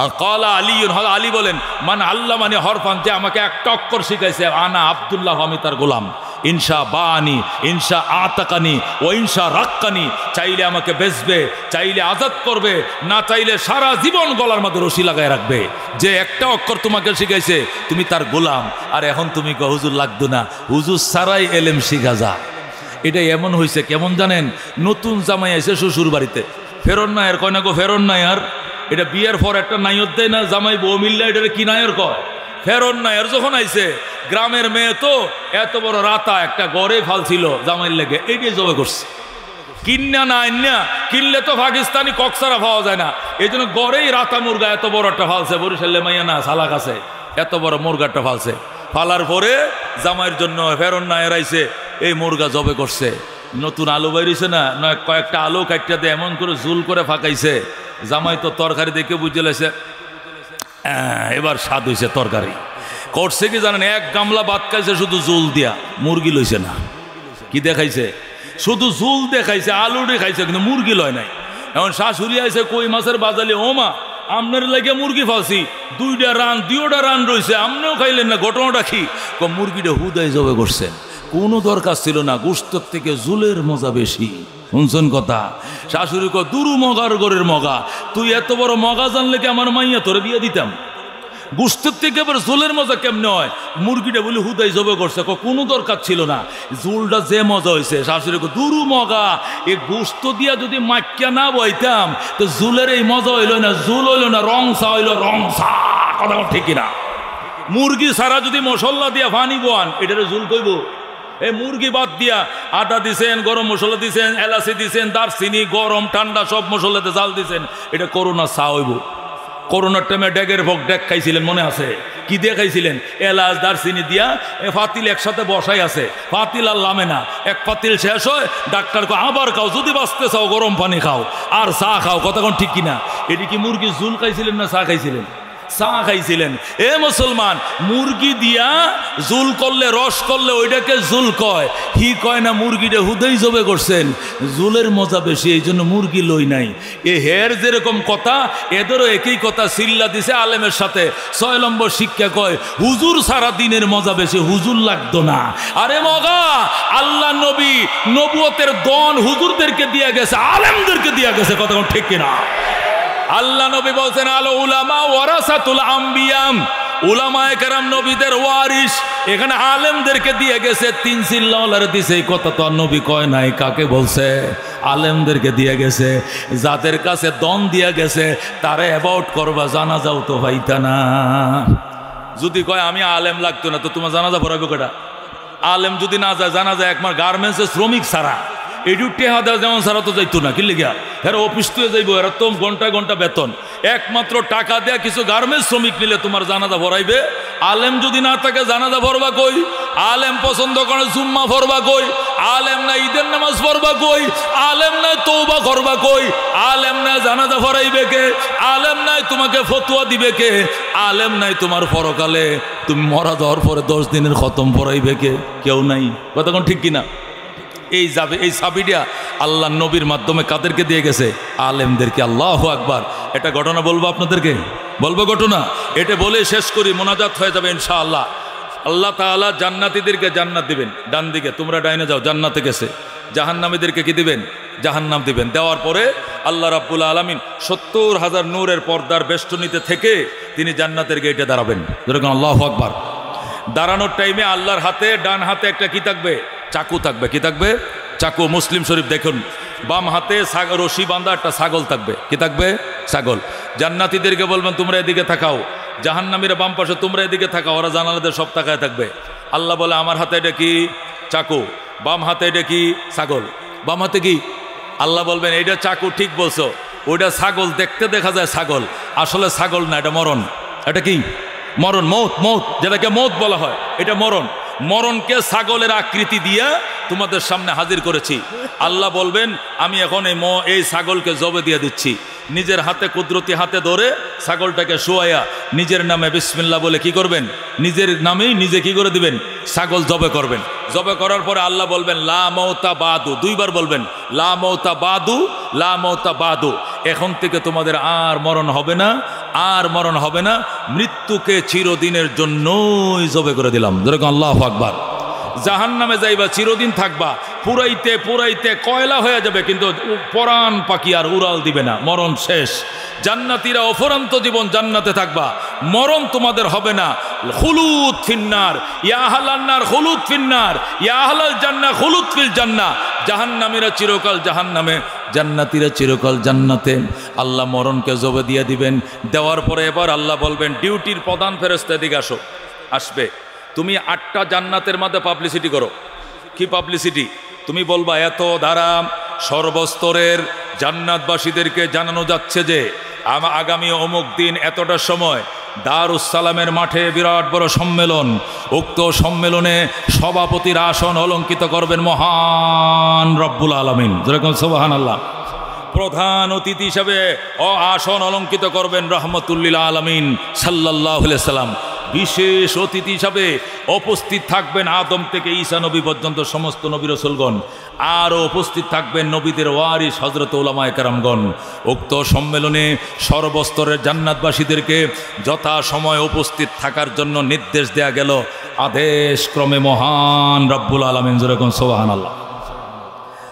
আর ক্বালা আলী, আলী বলেন, মান আল্লামানি হরফান, যে আমাকে একটা অক্ষর শিখাইছে, আনা আব্দুল্লাহ, আমি তার গোলাম। ইনশা বানি, ইনশা আতাকানি, ও ইনশা রাক্কানি, চাইলে আমাকে বেচবে, চাইলে আজাদ করবে, না চাইলে সারা জীবন গলার মধ্যে রশি লাগায় রাখবে। যে একটা অক্ষর তোমাকে শিখাইছে তুমি তার গোলাম। আর এখন তুমি কো হুজুর লাগতো না, হুজুর সারাই এলেম শিখা যা। এটা এমন হয়েছে কেমন জানেন? নতুন জামাই আছে শ্বশুর বাড়িতে, ফেরন নাই আর কয় না গো ফেরন নাই আর, এটা বিয়ের পর একটা নাইয়ত দেয় না জামাই বউ মিললে, এটা কি নাইয়ের কয়? ফেরন নাই। আর যখন আইছে গ্রামের মেয়ে তো এত বড় রাতা একটা গড়ে ফালছিল জামাইয়ের লেগে, এইটাই জবে করছে। কিনা না আইনা, কিনলে তো পাকিস্তানি কক্সারা পাওয়া যায় না, এই জন্য গড়েই রাতা মুরগা এত বড় একটা ফালছে। বরিশালে মাইয়া না সালাক আছে, এত বড় মুরগাটা ফালছে। ফালার পরে জামাইয়ের জন্য ফেরন না এরাইছে, এই মুরগা জবে করছে। নতুন আলু বাইরেছে না, নয় কয়েকটা আলু কাটটা দিয়ে এমন করে জুল করে ফাঁকাইছে। জামাই তো তরকারি দেখে বুঝে লেছে এবার স্বাদ হয়েছে তরকারি। করছে কি জানেন? 1 গামলা ভাত খাইছে শুধু জুল দিয়া, মুরগি লইছে না। কি দেখাইছে? শুধু জুল দেখাইছে, আলুটি খাইছে, কিন্তু মুরগি লয় নাই। এখন শাশুড়ি আইছে কই মাছের বাজালে, ও মা আপনার লাগে মুরগি ফালছি, 2টা রান রয়েছে, আপনিও খাইলেন না, ঘটনাটা কি? মুরগিটা হুদাই জবে করছেন, কোনো দরকার ছিল না, গোশতের থেকে জুলের মজা বেশি। শুনছেন কথা? শাশুড়ি কো দুরু মগার গরের মগা, তুই এত বড় মগা জানলে কি আমার মাইয়া তোরে বিয়ে দিতাম? গোস্তের থেকে আবার ঝোলের মজা কেমনে হয়? মুরগিটা বলে হুদাই জবে করছে, কোনো দরকার ছিল না, ঝোলটা যে মজা হয়েছে। শাশুড়ি দুরু মগা, এই গোস্ত দিয়া যদি মাক্কা না বইতাম তো ঝোলের এই মজা হইল না, ঝোল হইল না, রংসা হইল রংসা। কথা ঠিক না? মুরগি ছাড়া যদি মশলা দিয়া ফানি বোয়ান, এটারে ঝোল কইব? এই মুরগি বাদ দিয়া আদা দিছেন, গরম মশলা দিছেন, এলাচি দিছেন, দারচিনি, গরম ঠান্ডা সব মশলাতে জাল দিছেন, এটা করোনা চা হইব। করোনার টাইমে ডেগের ভোগ ডেক খাইছিলেন, মনে আছে? কি দিয়ে খাইছিলেন? এলাচ দারচিনি দিয়া ফাতিল একসাথে বসাই আছে, ফাতিল আর লামে না, এক ফাতিল শেষ হয়, ডাক্তার কো আবার খাও, যদি বাঁচতে চাও গরম পানি খাও আর চা খাও। কতক্ষণ ঠিক কিনা? এটি কি মুরগি ঝুল খাইছিলেন না চা খাইছিলেন? চা খাইছিলেন। এ মুসলমান, মুরগি দিয়া জুল করলে, রস করলে ওইটাকে জুল কয়, হি কয় না মুরগিটা হুদেই জবে করছেন, জুলের মজা বেশি, এই জন্য মুরগি লই নাই। এ হের যেরকম কথা, এদেরও একই কথা সিল্লা দিছে আলেমের সাথে। 6 নম্বর শিক্ষা কয়, হুজুর সারা দিনের মজা বেশি, হুজুর লাগতো না। আরে মগা, আল্লাহ নবী নবুয়তের দন হুজুরদেরকে দিয়া গেছে, আলেমদেরকে দিয়া গেছে। কতক্ষণ ঠিক কিনা? আল্লাহ নবী বলছেন, আল উলামা ওয়ারাসাতুল আম্বিয়া, উলামায়ে কেরাম নবীদের ওয়ারিস। এখানে আলেমদেরকে দিয়ে গেছে, 3 চিল্লাওয়ালারে দিছে। এই কথা তো আর নবী কয় নাই, কাকে বলছে? আলেমদেরকে দিয়ে গেছে। যাদের কাছে দন দিয়া গেছে তারে অ্যাবাউট করবা, জানাজাও তো হইতা না। যদি কয় আমি আলেম লাগতো না, তো তোমার জানাজা পড়াবে কটা? আলেম যদি না যায়, জানা যায় একমার গার্মেন্টসের শ্রমিক ছাড়া, এটু টেহা দেওয়া যেমন ছাড়া তো যাইতো না। কি লিগা? এরা অফিস তুই যাইবো, এরা তো ঘন্টায় ঘন্টা বেতন, একমাত্র টাকা দেয়া কিছু গার্মেন্টস শ্রমিক নিলে তোমার জানাজা ভরাইবে। আলেম যদি না থাকে জানাজা ভরবা কই? আলেম পছন্দ করে জুম্মা ভরবা কই? আলেম না ঈদের নামাজ পড়বা কই? আলেম নাই তওবা করবা কই? আলেম নাই জানাজা ভরাইবে কে? আলেম নাই তোমাকে ফতোয়া দিবে কে? আলেম নাই তোমার পরকালে তুমি মরা যাওয়ার পরে 10 দিনের খতম পড়াইবে কে? কেউ নাই। কতক্ষণ ঠিক কিনা? এই যাবে, এই সাবিটা আল্লাহ নবীর মাধ্যমে কাদেরকে দিয়ে গেছে? আলেমদেরকে। আল্লাহু আকবার। এটা ঘটনা বলবো আপনাদেরকে, বলবো ঘটনা। এটা বলে শেষ করি, মোনাজাত হয়ে যাবে ইনশাআল্লাহ। আল্লাহ তাআলা জান্নাতীদেরকে জান্নাত দিবেন, ডান দিকে, তোমরা ডাইনে যাও, জান্নাতে গেছে। জাহান্নামীদেরকে কি দিবেন? জাহান্নাম দিবেন। দেওয়ার পরে আল্লাহ রাব্বুল আলামিন 70,000 নূরের পর্দার বেষ্টনীতে থেকে তিনি জান্নাতের গেটে দাঁড়াবেন। যেরকম আল্লাহু আকবার। দাঁড়ানোর টাইমে আল্লাহর হাতে, ডান হাতে একটা কি থাকবে? চাকু থাকবে। কি থাকবে? চাকু। মুসলিম শরীফ দেখুন, বাম হাতে রশি বাঁধা একটা ছাগল থাকবে। কি থাকবে? ছাগল। জান্নাতীদেরকে বলবেন তোমরা এদিকে থাকাও, জাহান্নামীরা বাম পাশে, তোমরা এদিকে থাকাও। ওরা জানালাদের সব তাকায় থাকবে। আল্লাহ বলে আমার হাতে এটা কি? চাকু। বাম হাতে এটা কি? ছাগল। বাম হাতে কি? আল্লাহ বলবেন এইটা চাকু, ঠিক বলছো, ওইটা ছাগল। দেখতে দেখা যায় ছাগল, আসলে ছাগল না, এটা মরণ। এটা কি? মরণ, মৌত। মৌত যেটাকে মৌত বলা হয়, এটা মরণ। মরণকে ছাগলের আকৃতি দিয়া তোমাদের সামনে হাজির করেছি। আল্লাহ বলবেন আমি এখন এই ছাগলকে জবে দিয়ে দিচ্ছি। নিজের হাতে, কুদরতি হাতে ধরে ছাগলটাকে শোয়াইয়া নিজের নামে বিসমিল্লাহ বলে কি করবেন? নিজের নামেই নিজে কি করে দিবেন? ছাগল জবে করবেন। জবে করার পরে আল্লাহ বলবেন লা মৌতা বাদু, 2 বার বলবেন লা মৌতা বাদু, লা মৌতা বাদু। এখন থেকে তোমাদের আর মরণ হবে না, আর মরণ হবে না। মৃত্যুকে চিরদিনের জন্যই জবে করে দিলাম। যেরকম আল্লাহু আকবার। জাহান্নামে যাইবা, চিরদিন থাকবা, পুরাইতে পুরাইতে কয়লা হয়ে যাবে, কিন্তু পরাণ পাখি আর উড়াল দিবে না। মরণ শেষ। জান্নাতীরা অফুরন্ত জীবন জান্নাতে থাকবা, মরণ তোমাদের হবে না। খুলুদ ফিন্নার, ইয়া আহলান নার খুলুদ ফিন্নার, ইয়া আহলাল জান্নাহ খুলুদ ফিল জান্নাহ। জাহান্নামীরা চিরকাল জাহান্নামে, জান্নাতীরা চিরকাল জান্নাতে। আল্লাহ মরণকে জবে দিয়ে দিবেন। দেওয়ার পরে এবার আল্লাহ বলবেন ডিউটির প্রধান ফেরেশতা এদিকে আসো। আসবে, তুমি 8টা জান্নাতের মধ্যে পাবলিসিটি করো। কি পাবলিসিটি? তুমি বলবা এত দ্বারা সর্বস্তরের জান্নাতবাসীদেরকে জানানো যাচ্ছে যে আগামী অমুক দিন এতটার সময় দারুস সালামের মাঠে বিরাট বড় সম্মেলন। উক্ত সম্মেলনে সভাপতির আসন অলঙ্কিত করবেন মহান রব্বুল আলামিন। যেরকম সুবহানাল্লাহ। প্রধান অতিথি হিসাবে আসন অলঙ্কিত করবেন রহমতুল্লিল আলামিন সাল্লাল্লাহু আলাইহি সাল্লাম। বিশেষ অতিথি হিসাবে উপস্থিত থাকবেন আদম থেকে ঈসা নবী পর্যন্ত সমস্ত নবী রাসূলগণ। আরও উপস্থিত থাকবেন নবীদের ওয়ারিস হযরত উলামায়ে কেরামগণ। উক্ত সম্মেলনে সর্বস্তরের জান্নাতবাসীদেরকে যথাসময়ে উপস্থিত থাকার জন্য নির্দেশ দেয়া গেল আদেশ ক্রমে মহান রব্বুল আলামিন। যেরকম সুবহানাল্লাহ।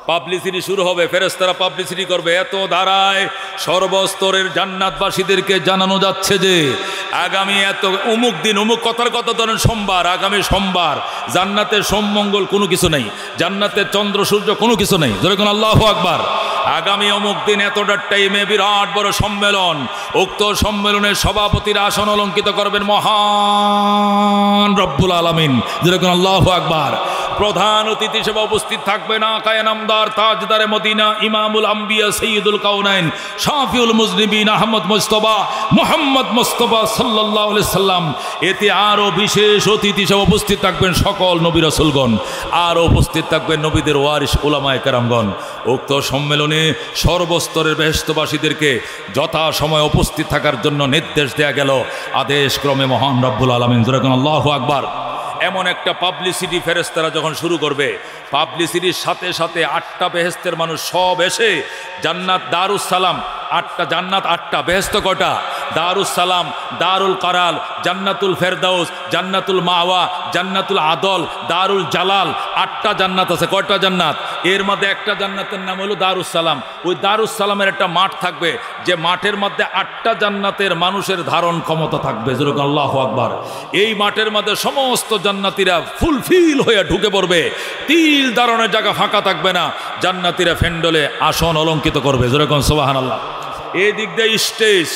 পাবলিসিটি শুরু হবে, ফেরেশতারা পাবলিসিটি করবে। এত ধারায় সর্বস্তরের জান্নাতবাসীদেরকে জানানো যাচ্ছে যে আগামী এত অমুক দিন, অমুক কথার কথা ধরেন সোমবার, আগামী সোমবার জান্নাতের সোমমঙ্গল কোনো কিছু নেই, জান্নাতের চন্দ্র সূর্য কোনো কিছু নেই, যেরকম আল্লাহু আকবার। আগামী অমুক দিন এতটার টাইমে বিরাট বড় সম্মেলন, উক্ত সম্মেলনের সভাপতির আসন অলঙ্কিত করবেন মহান রব্বুল আলামিন, যেরকম আল্লাহু আকবার। প্রধান অতিথি হিসেবে উপস্থিত থাকবেন আকায়ে নামদার তাজদারে মদিনা ইমামুল আম্বিয়া সৈয়দুল কাউনাইন শাফিউল মুজনিবিন আহমদ মুস্তাফা মুহাম্মদ মুস্তাফা সাল্লাল্লাহু আলাইহি সাল্লাম। এতে আরও বিশেষ অতিথি হিসেবে উপস্থিত থাকবেন সকল নবী রাসূলগণ, আরও উপস্থিত থাকবেন নবীদের ওয়ারিস উলামায়ে কেরামগণ। উক্ত সম্মেলনে সর্বস্তরের বেহেশতবাসীদেরকে যথাসময়ে উপস্থিত থাকার জন্য নির্দেশ দেয়া গেল আদেশ ক্রমে মহান রব্বুল আলামিন, যেরকম আল্লাহু আকবার। এমন একটা পাবলিসিটি ফেরেশতারা যখন শুরু করবে, পাবলিসিটির সাথে সাথে 8টা বেহেশতের মানুষ সব এসে জান্নাত দারুস সালাম, 8টা জান্নাত, 8টা বেহেশত কটা? দারুস সালাম, দারুল কারাল, জান্নাতুল ফেরদাউস, জান্নাতুল মাওয়া, জান্নাতুল আদল, দারুল জালাল, 8টা জান্নাত আছে। কয়টা জান্নাত? এর মধ্যে একটা জান্নাতের নাম হলো দারুস সালাম। ওই দারুস সালামের একটা মাঠ থাকবে, যে মাঠের মধ্যে 8টা জান্নাতের মানুষের ধারণ ক্ষমতা থাকবে, যেরকম আল্লাহু আকবার। এই মাঠের মধ্যে সমস্ত জান্নাতীরা ফুলফিল হয়ে ঢুকে পড়বে, তিল দারণের জায়গা ফাঁকা থাকবে না, জান্নাতীরা ফেন্ডলে আসন অলঙ্কিত করবে, যেরকম সুবহানাল্লাহ। এই দিক দিয়ে স্টেজ,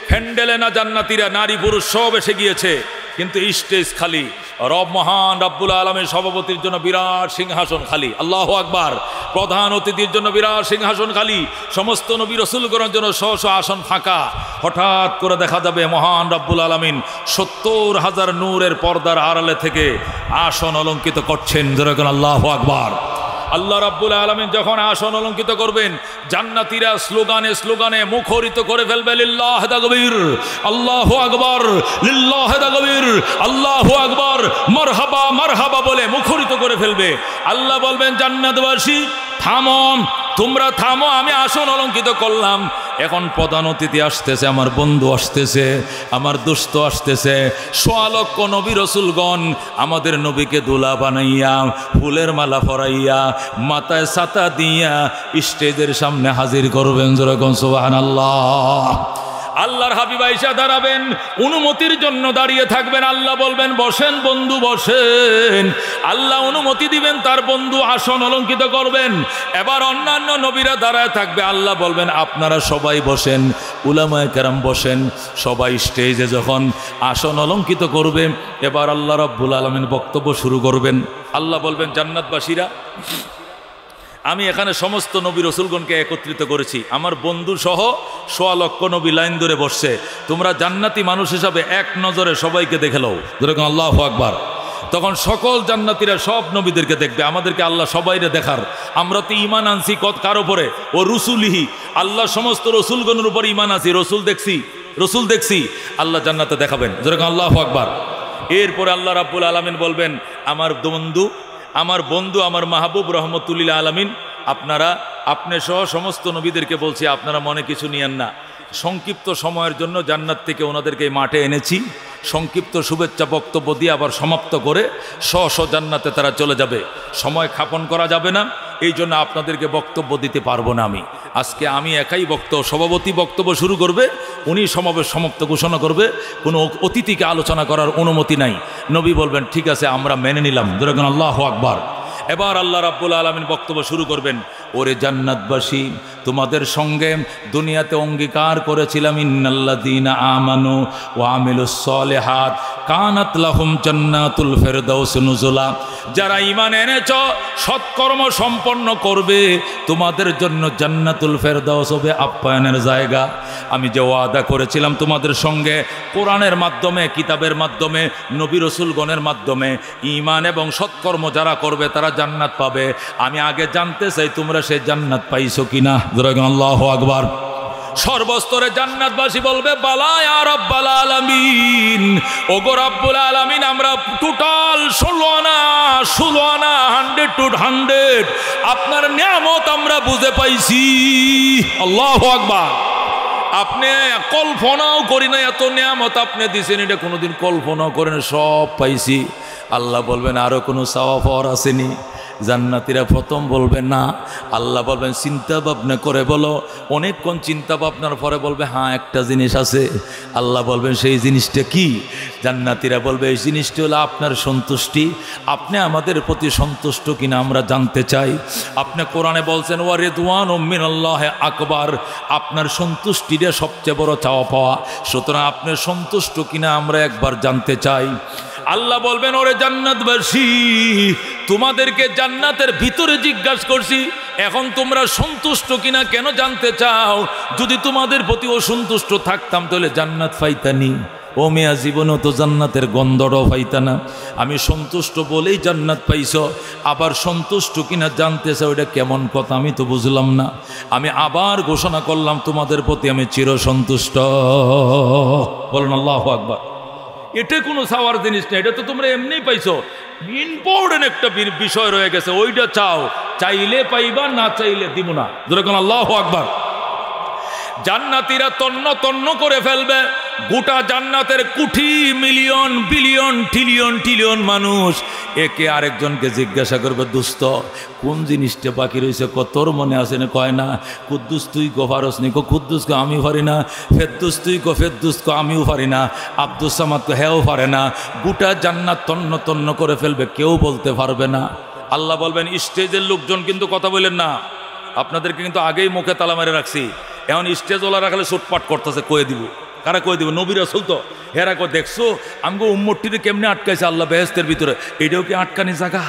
ফ্যান্ডেলে না জান্নাতীরা নারী পুরুষ সব এসে গিয়েছে, কিন্তু স্টেজ খালি। রব মহান রব্বুল আলামিন সভাপতির জন্য বিরাট সিংহাসন খালি, আল্লাহু আকবার। প্রধান অতিথির জন্য বিরাট সিংহাসন খালি, সমস্ত নবী রাসূলগণের জন্য স্ব স্ব আসন ফাঁকা। হঠাৎ করে দেখা যাবে মহান রব্বুল আলামিন 70,000 নূরের পর্দার আড়ালে থেকে আসন অলঙ্কিত করছেন, যেরকম আল্লাহু আকবার। আল্লাহ রাব্বুল আলামিন যখন আসন অলঙ্কিত করবেন, জান্নাতীরা স্লোগানে স্লোগানে মুখরিত করে ফেলবে লিল্লাহি তাকবীর, আল্লাহু আকবার, লিল্লাহি তাকবীর, আল্লাহু আকবার, মারহাবা মারহাবা বলে মুখরিত করে ফেলবে। আল্লাহ বলবেন জান্নাতবাসী থামো, তোমরা থামো, আমি আসন অলঙ্কিত করলাম। এখন প্রধান অতিথি আসতেছে, আমার বন্ধু আসতেছে, আমার দোস্ত আসতেছে, 1.25 লক্ষ নবী রসুলগণ আমাদের নবীকে দোলা বানাইয়া, ফুলের মালা পরাইয়া, মাথায় ছাতা দিয়া স্টেজের সামনে হাজির করবেন, যেরকম সুবহানাল্লাহ। আল্লাহর হাবিব আয়েশা দাঁড়াবেন, অনুমতির জন্য দাঁড়িয়ে থাকবেন। আল্লাহ বলবেন বসেন বন্ধু বসেন। আল্লাহ অনুমতি দিবেন, তার বন্ধু আসন অলঙ্কিত করবেন। এবার অন্যান্য নবীরা দাঁড়ায় থাকবে, আল্লাহ বলবেন আপনারা সবাই বসেন, উলামায়ে কেরাম বসেন। সবাই স্টেজে যখন আসন অলঙ্কিত করবে, এবার আল্লাহ রাব্বুল আলামিন বক্তব্য শুরু করবেন। আল্লাহ বলবেন জান্নাতবাসীরা, আমি এখানে সমস্ত নবী রসুলগণকে একত্রিত করেছি, আমার বন্ধু সহ 1.25 লক্ষ নবী লাইন ধরে বসছে। তোমরা জান্নাতি মানুষ হিসাবে এক নজরে সবাইকে দেখে লও, যেরকম আল্লাহু আকবার। তখন সকল জান্নাতীরা সব নবীদেরকে দেখবে, আমাদেরকে আল্লাহ সবাইরে দেখার। আমরা তো ঈমান আনছি কার উপরে? ও রসুলিহি, আল্লাহ সমস্ত রসুলগণের উপর ঈমান আছি, রসুল দেখছি, আল্লাহ জান্নাতে দেখাবেন, যেরকম আল্লাহু আকবার। এরপরে আল্লাহ রাব্বুল আলামিন বলবেন আমার বন্ধু আমার মাহবুব রহমতুল্লিল আলামিন, আপনি সহ সমস্ত নবীদেরকে বলছি, আপনারা মনে কিছু নিয়েন না। সংক্ষিপ্ত সময়ের জন্য জান্নাত থেকে ওনাদেরকে মাঠে এনেছি, সংক্ষিপ্ত শুভেচ্ছা বক্তব্য দিয়ে আবার সমাপ্ত করে স্ব জান্নাতে তারা চলে যাবে। সময় ক্ষেপণ করা যাবে না, এই জন্য আপনাদেরকে বক্তব্য দিতে পারবো না। আজকে আমি একাই সভাপতি বক্তব্য শুরু করবে, উনি সমাবেশ সমাপ্ত ঘোষণা করবে, কোনো অতিথিকে আলোচনা করার অনুমতি নাই। নবী বলবেন ঠিক আছে, আমরা মেনে নিলাম, যেরকম আল্লাহু আকবার। এবার আল্লাহ রাব্বুল আলামিন বক্তব্য শুরু করবেন, ওরে জান্নাতবাসী, তোমাদের সঙ্গে দুনিয়াতে অঙ্গীকার করেছিলাম ইন্নাল্লাযীনা আমানু ওয়া আমিলুস সলিহাত কানাত লাহুম জান্নাতুল ফেরদাউস নুজুলা। যারা ঈমান এনেছ, সৎকর্ম সম্পন্ন করবে, তোমাদের জন্য জান্নাতুল ফেরদাউস হবে আপ্যায়নের জায়গা। আমি যে ওয়াদা করেছিলাম তোমাদের সঙ্গে কোরআনের মাধ্যমে, কিতাবের মাধ্যমে, নবী রাসূলগণের মাধ্যমে, ঈমান এবং সৎকর্ম যারা করবে তারা জান্নাত পাবে। আমি আগে জানতে চাই তোমরা সেই জান্নাত পাইছো কিনা, যেরকম আল্লাহু আকবার। সর্বস্তরে জান্নাতবাসী বলবে বালা ইয়া রাব্বাল আলামিন, ওগো রাব্বুল আলামিন, আমরা টোটাল 16 আনা 100 to 100 আপনার নিয়ামত আমরা বুঝে পাইছি। আল্লাহু আকবার। আপনি কল্পনাও করি না এত নিয়ামত আপনি দিয়েছেন, এটা কোনোদিন কল্পনাও করেন, সব পাইছি। আল্লাহ বলবেন আরো কোনো চাওয়া পাওয়ার আসেনি? জান্নাতীরা প্রথম বলবে না। আল্লাহ বলবেন চিন্তা ভাবনা করে বলো। অনেকক্ষণ চিন্তা ভাবনার পরে বলবে হ্যাঁ একটা জিনিস আছে। আল্লাহ বলবেন সেই জিনিসটা কি? জান্নাতীরা বলবে এই জিনিসটা হলো আপনার সন্তুষ্টি। আপনি আমাদের প্রতি সন্তুষ্ট কিনা আমরা জানতে চাই। আপনি কোরআনে বলছেন ওয়া রিদওয়ানুম মিনাল্লাহি আকবার, আপনার সন্তুষ্টিটা সবচেয়ে বড় চাওয়া পাওয়া। সুতরাং আপনি সন্তুষ্ট কিনা আমরা একবার জানতে চাই। আল্লাহ বলবেন ওরে জান্নাতবাসী, তোমাদেরকে জান্নাতের ভিতরে জিজ্ঞাসা করছি, এখন তোমরা সন্তুষ্ট কিনা কেন জানতে চাও? যদি তোমাদের প্রতি অসন্তুষ্ট থাকতাম তাহলে জান্নাত পাইতানি। ও মেয়া জীবনেও তো জান্নাতের গন্ধটাও পাইতা না। আমি সন্তুষ্ট বলেই জান্নাত পাইছ, আবার সন্তুষ্ট কিনা জানতে চাও, এটা কেমন কথা? আমি তো বুঝলাম না। আমি আবার ঘোষণা করলাম তোমাদের প্রতি আমি চিরসন্তুষ্ট। বলুন আল্লাহু আকবার। এটা কোনো চাওয়ার জিনিস না, এটা তো তোমরা এমনি পাইছো। ইম্পর্টেন্ট একটা বিষয় রয়ে গেছে, ওইটা চাও। চাইলে পাইবা, না চাইলে দিব না। যেরকম আল্লাহু আকবার। জান্নাতীরা তন্ন তন্ন করে ফেলবে। গোটা জান্নাতের কোটি মিলিয়ন বিলিয়ন ট্রিলিয়ন ট্রিলিয়ন মানুষ একে আরেকজনকে জিজ্ঞাসা করবে দোস্ত কোন জিনিসটা বাকি রয়েছে, তোর মনে আছে না? কয় না। কুদ্দুস তুই গো পারস নি? কুদ্দুস কো আমি পারি না। ফেরদুস তুই কো ফেরদুস কো আমিও পারি না। আব্দুস সামাদ তো হেও পারে না। গোটা জান্নাত তন্ন তন্ন করে ফেলবে, কেউ বলতে পারবে না। আল্লাহ বলবেন স্টেজের লোকজন কিন্তু কথা বলেন না, আপনাদেরকে কিন্তু আগেই মুখে তালা মেরে রাখছি। এখন স্টেজ ওলা রাখলে সুটপাট করতেছে, কয়ে দিব। কারা কয়ে দিব? নবী রাসূল তো। হেরা কো দেখছো আমগো উম্মতটিতে কেমনে আটকাইছে আল্লাহ বেহেশতের ভিতরে। এটাও কি আটকানি জায়গা?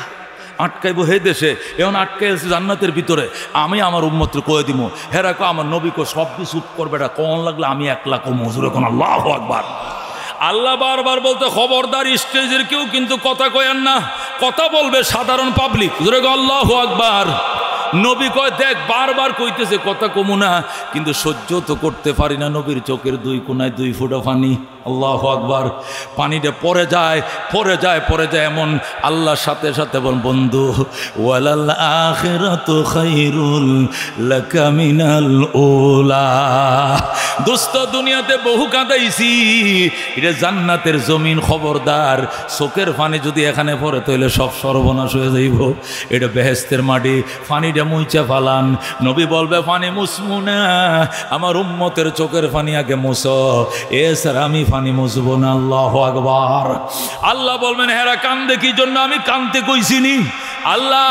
আটকাইব হে দেশে, এখন আটকাইছে জান্নাতের ভিতরে। আমি আমার উম্মতকে কয়ে দিব। হেরা কো আমার নবী কো সব কিছু করবে না, কোন লাগলে আমি একলা কো মজুর এখন। আল্লাহু আকবার। আল্লাহ বারবার বলতে খবরদার স্টেজের কেউ কিন্তু কথা কয়েন না, কথা বলবে সাধারণ পাবলিক। আল্লাহু আকবার। নবী কয় দেখ বারবার কইতেছে কথা কমু না, কিন্তু সহ্য তো করতে পারি না। নবীর চোখের দুই কোনায় 2 ফোঁটা পানি। আল্লাহু আকবার। পানিটা পড়ে যায় পড়ে যায় পড়ে যায়, এমন আল্লাহর সাথে সাথে বল বন্ধু ওয়ালাল আখিরাতু খায়রুল লাকা মিনাল উলা। দোস্ত দুনিয়াতে বহু কাঁদাইছি, এটা জান্নাতের জমিন। খবরদার চোখের পানি যদি এখানে পড়ে তাহলে সব সর্বনাশ হয়ে যাইব। এটা বেহেশতের মাটি, পানিটা মুইচা ফালান। নবী বলবে পানি মুসমু না, আমার উম্মতের চোখের পানি আগে মুছো, এছাড়া আমি পানি মুছবো না। আল্লাহু আকবার। আল্লাহ বলবেন হেরা কান্দে কি জন্য? আমি কান্দতে কইছিনি। আল্লাহ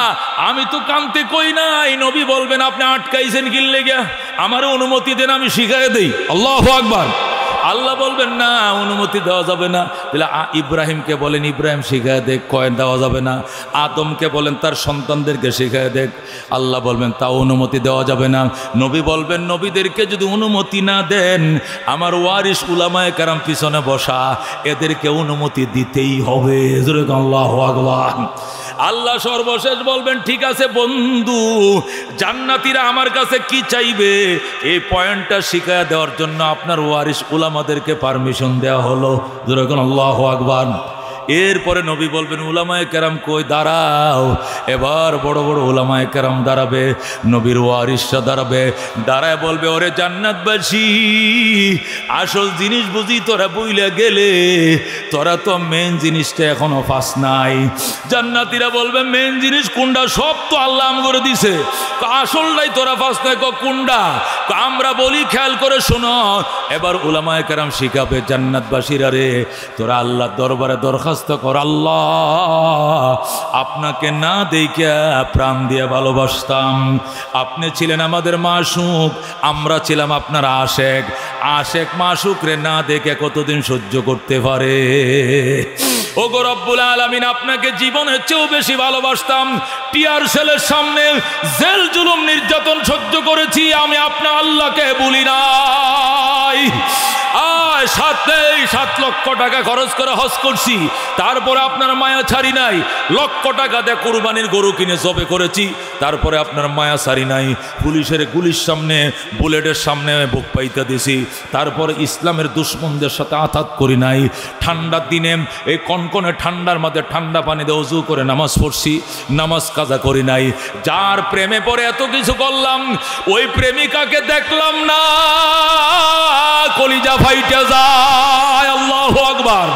আমি তো কান্দতে কই নাই। নবী বলবেন আপনি আটকাইছেন কি লেগে? আমার অনুমতি দেন, আমি শিখাই দেই। আল্লাহু আকবার। আল্লাহ বলবেন না অনুমতি দেওয়া যাবে না। তাহলে ইব্রাহিমকে বলেন ইব্রাহিম শিখায় দেখ, কয়েন দেওয়া যাবে না। আদমকে বলেন তার সন্তানদেরকে শিখায় দেখ। আল্লাহ বলবেন তাও অনুমতি দেওয়া যাবে না। নবী বলবেন নবীদেরকে যদি অনুমতি না দেন, আমার ওয়ারিস উলামায়ে কেরাম পিছনে বসা, এদেরকে অনুমতি দিতেই হবে। আল্লাহু আকবার। আল্লাহ সর্বশেষ বলবেন ঠিক আছে বন্ধু, জান্নাতীরা আমার কাছে কি চাইবে এই পয়েন্টটা শিখায় দেওয়ার জন্য আপনার ওয়ারিস উলামাদেরকে পারমিশন দেওয়া হলো। যেরকম আল্লাহু আকবার। এরপরে নবী বলবেন উলামায়ে কেরাম কই দাঁড়াও। এবার বড় বড় উলামায়ে কেরাম দাঁড়াবে, নবীর ওয়ারিসরা দাঁড়াবে। দাঁড়ায় বলবে ওরে জান্নাতবাসী, আসল জিনিস বুঝি তোরা বইলে গেলে, তোরা তো মেন জিনিসটা এখনো পাস নাই। জান্নাতীরা বলবে মেন জিনিস কোনটা? সব তো আল্লাহ করে দিছে, আসলটাই তোরা পাস নাই। কোনটা? আমরা বলি খেয়াল করে শোনো। এবার উলামায়ে কেরাম শিখাবে জান্নাতবাসীরা রে, তোরা আল্লাহর দরবারে দরখাস্ত কর, আল্লাহ আপনাকে না দেখে প্রাণ দিয়ে ভালোবাসতাম। আপনি ছিলেন আমাদের মাসুক, আমরা ছিলাম আপনার আশেক। আশেক মাসুক রে না দেখে কতদিন সহ্য করতে পারে? ও গো রব্বুল আলামিন, আপনাকে জীবনের চেয়েও বেশি ভালোবাসতাম। টিয়ার সেলের সামনে জেল জুলুম নির্যাতন সহ্য করেছি, আমি আপনার আল্লাহকে ভুলি নাই। 7 লক্ষ টাকা খরচ করে হজ করছি, তারপরে আপনার মায়া ছাড়ি নাই। লক্ষ টাকা দিয়ে কুরবানির গরু কিনে জবে করেছি, তারপরে আপনার মায়া ছাড়ি নাই। পুলিশের গুলির সামনে, বুলেটের সামনে বুক পাইতে দিছি, তারপরে ইসলামের দুশ্মনদের সাথে আঘাত করি নাই। ঠান্ডার দিনে এই কনকনে ঠান্ডার মধ্যে ঠান্ডা পানি দিয়ে ওযু করে নামাজ পড়ছি, নামাজ কাজা করি নাই। যার প্রেমে পড়ে এত কিছু করলাম, ওই প্রেমিকাকে দেখলাম না, কলিজা ফাইটে যায়। আল্লাহু আকবার।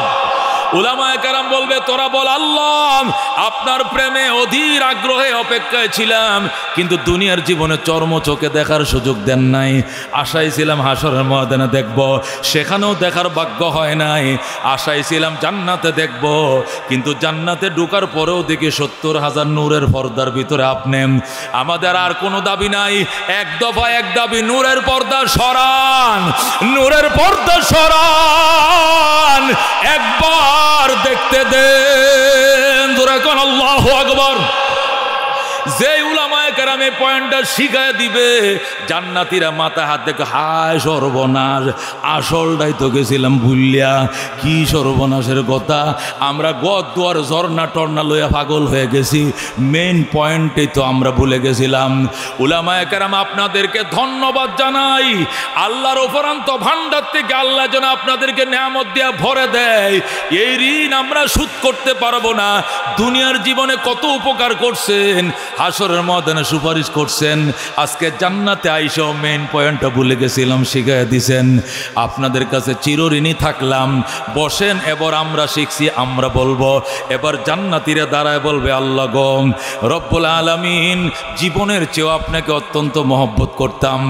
উলামায়ে কেরাম বলবে তোরা বল আল্লাহ আপনার প্রেমে অধীর আগ্রহে অপেক্ষায় ছিলাম, কিন্তু দুনিয়ার জীবনে চর্ম চোখে দেখার সুযোগ দেন নাই। আশায় ছিলাম হাসরের ময়দানে দেখব, সেখানেও দেখার ভাগ্য হয় নাই। আশায় ছিলাম জান্নাতে দেখব, কিন্তু জান্নাতে ঢোকার পরেও দেখি ৭০,০০০ নূরের পর্দার ভিতরে আপনি। আমাদের আর কোনো দাবি নাই, এক দফা এক দাবি, নূরের পর্দা সরান, নূরের পর্দা সরান, একবার দেখতে দেন। জোরে কোন আল্লাহু আকবার। যে উলামায়ে কেরাম এই পয়েন্টটা শিখায় দিবে, জান্নাতীরা মাথা হাত দেখে হায় সর্বনাশ, আসলটাই তো গেছিলাম ভুলিয়া। কি সর্বনাশের কথা, আমরা গদ্দুয়ার ঝর্ণা টর্না লইয়া পাগল হয়ে গেছি, মেইন পয়েন্টই তো আমরা ভুলে গেছিলাম। উলামায়ে কেরাম আপনাদেরকে ধন্যবাদ জানাই, আল্লাহর অপরান্ত ভান্ডার থেকে আল্লাহ যেন আপনাদেরকে নেয়ামত দিয়া ভরে দেয়। এই ঋণ আমরা শোধ করতে পারবো না। দুনিয়ার জীবনে কত উপকার করছেন, হাসরের ময়দানে সুপারিশ করছেন, আজকে জান্নাতে আইসাও মেইন পয়েন্টটা ভুলে গেছিলাম, শিখাইয়া দিছেন। আপনাদের কাছে চিরঋণী থাকলাম। বসেন, এবার আমরা শিখছি, আমরা বলবো। এবার জান্নাতীরা দাঁড়ায় বলবে আল্লাহ গো রব্বুল আলামিন, জীবনের চেয়েও আপনাকে অত্যন্ত মহব্বত করতাম,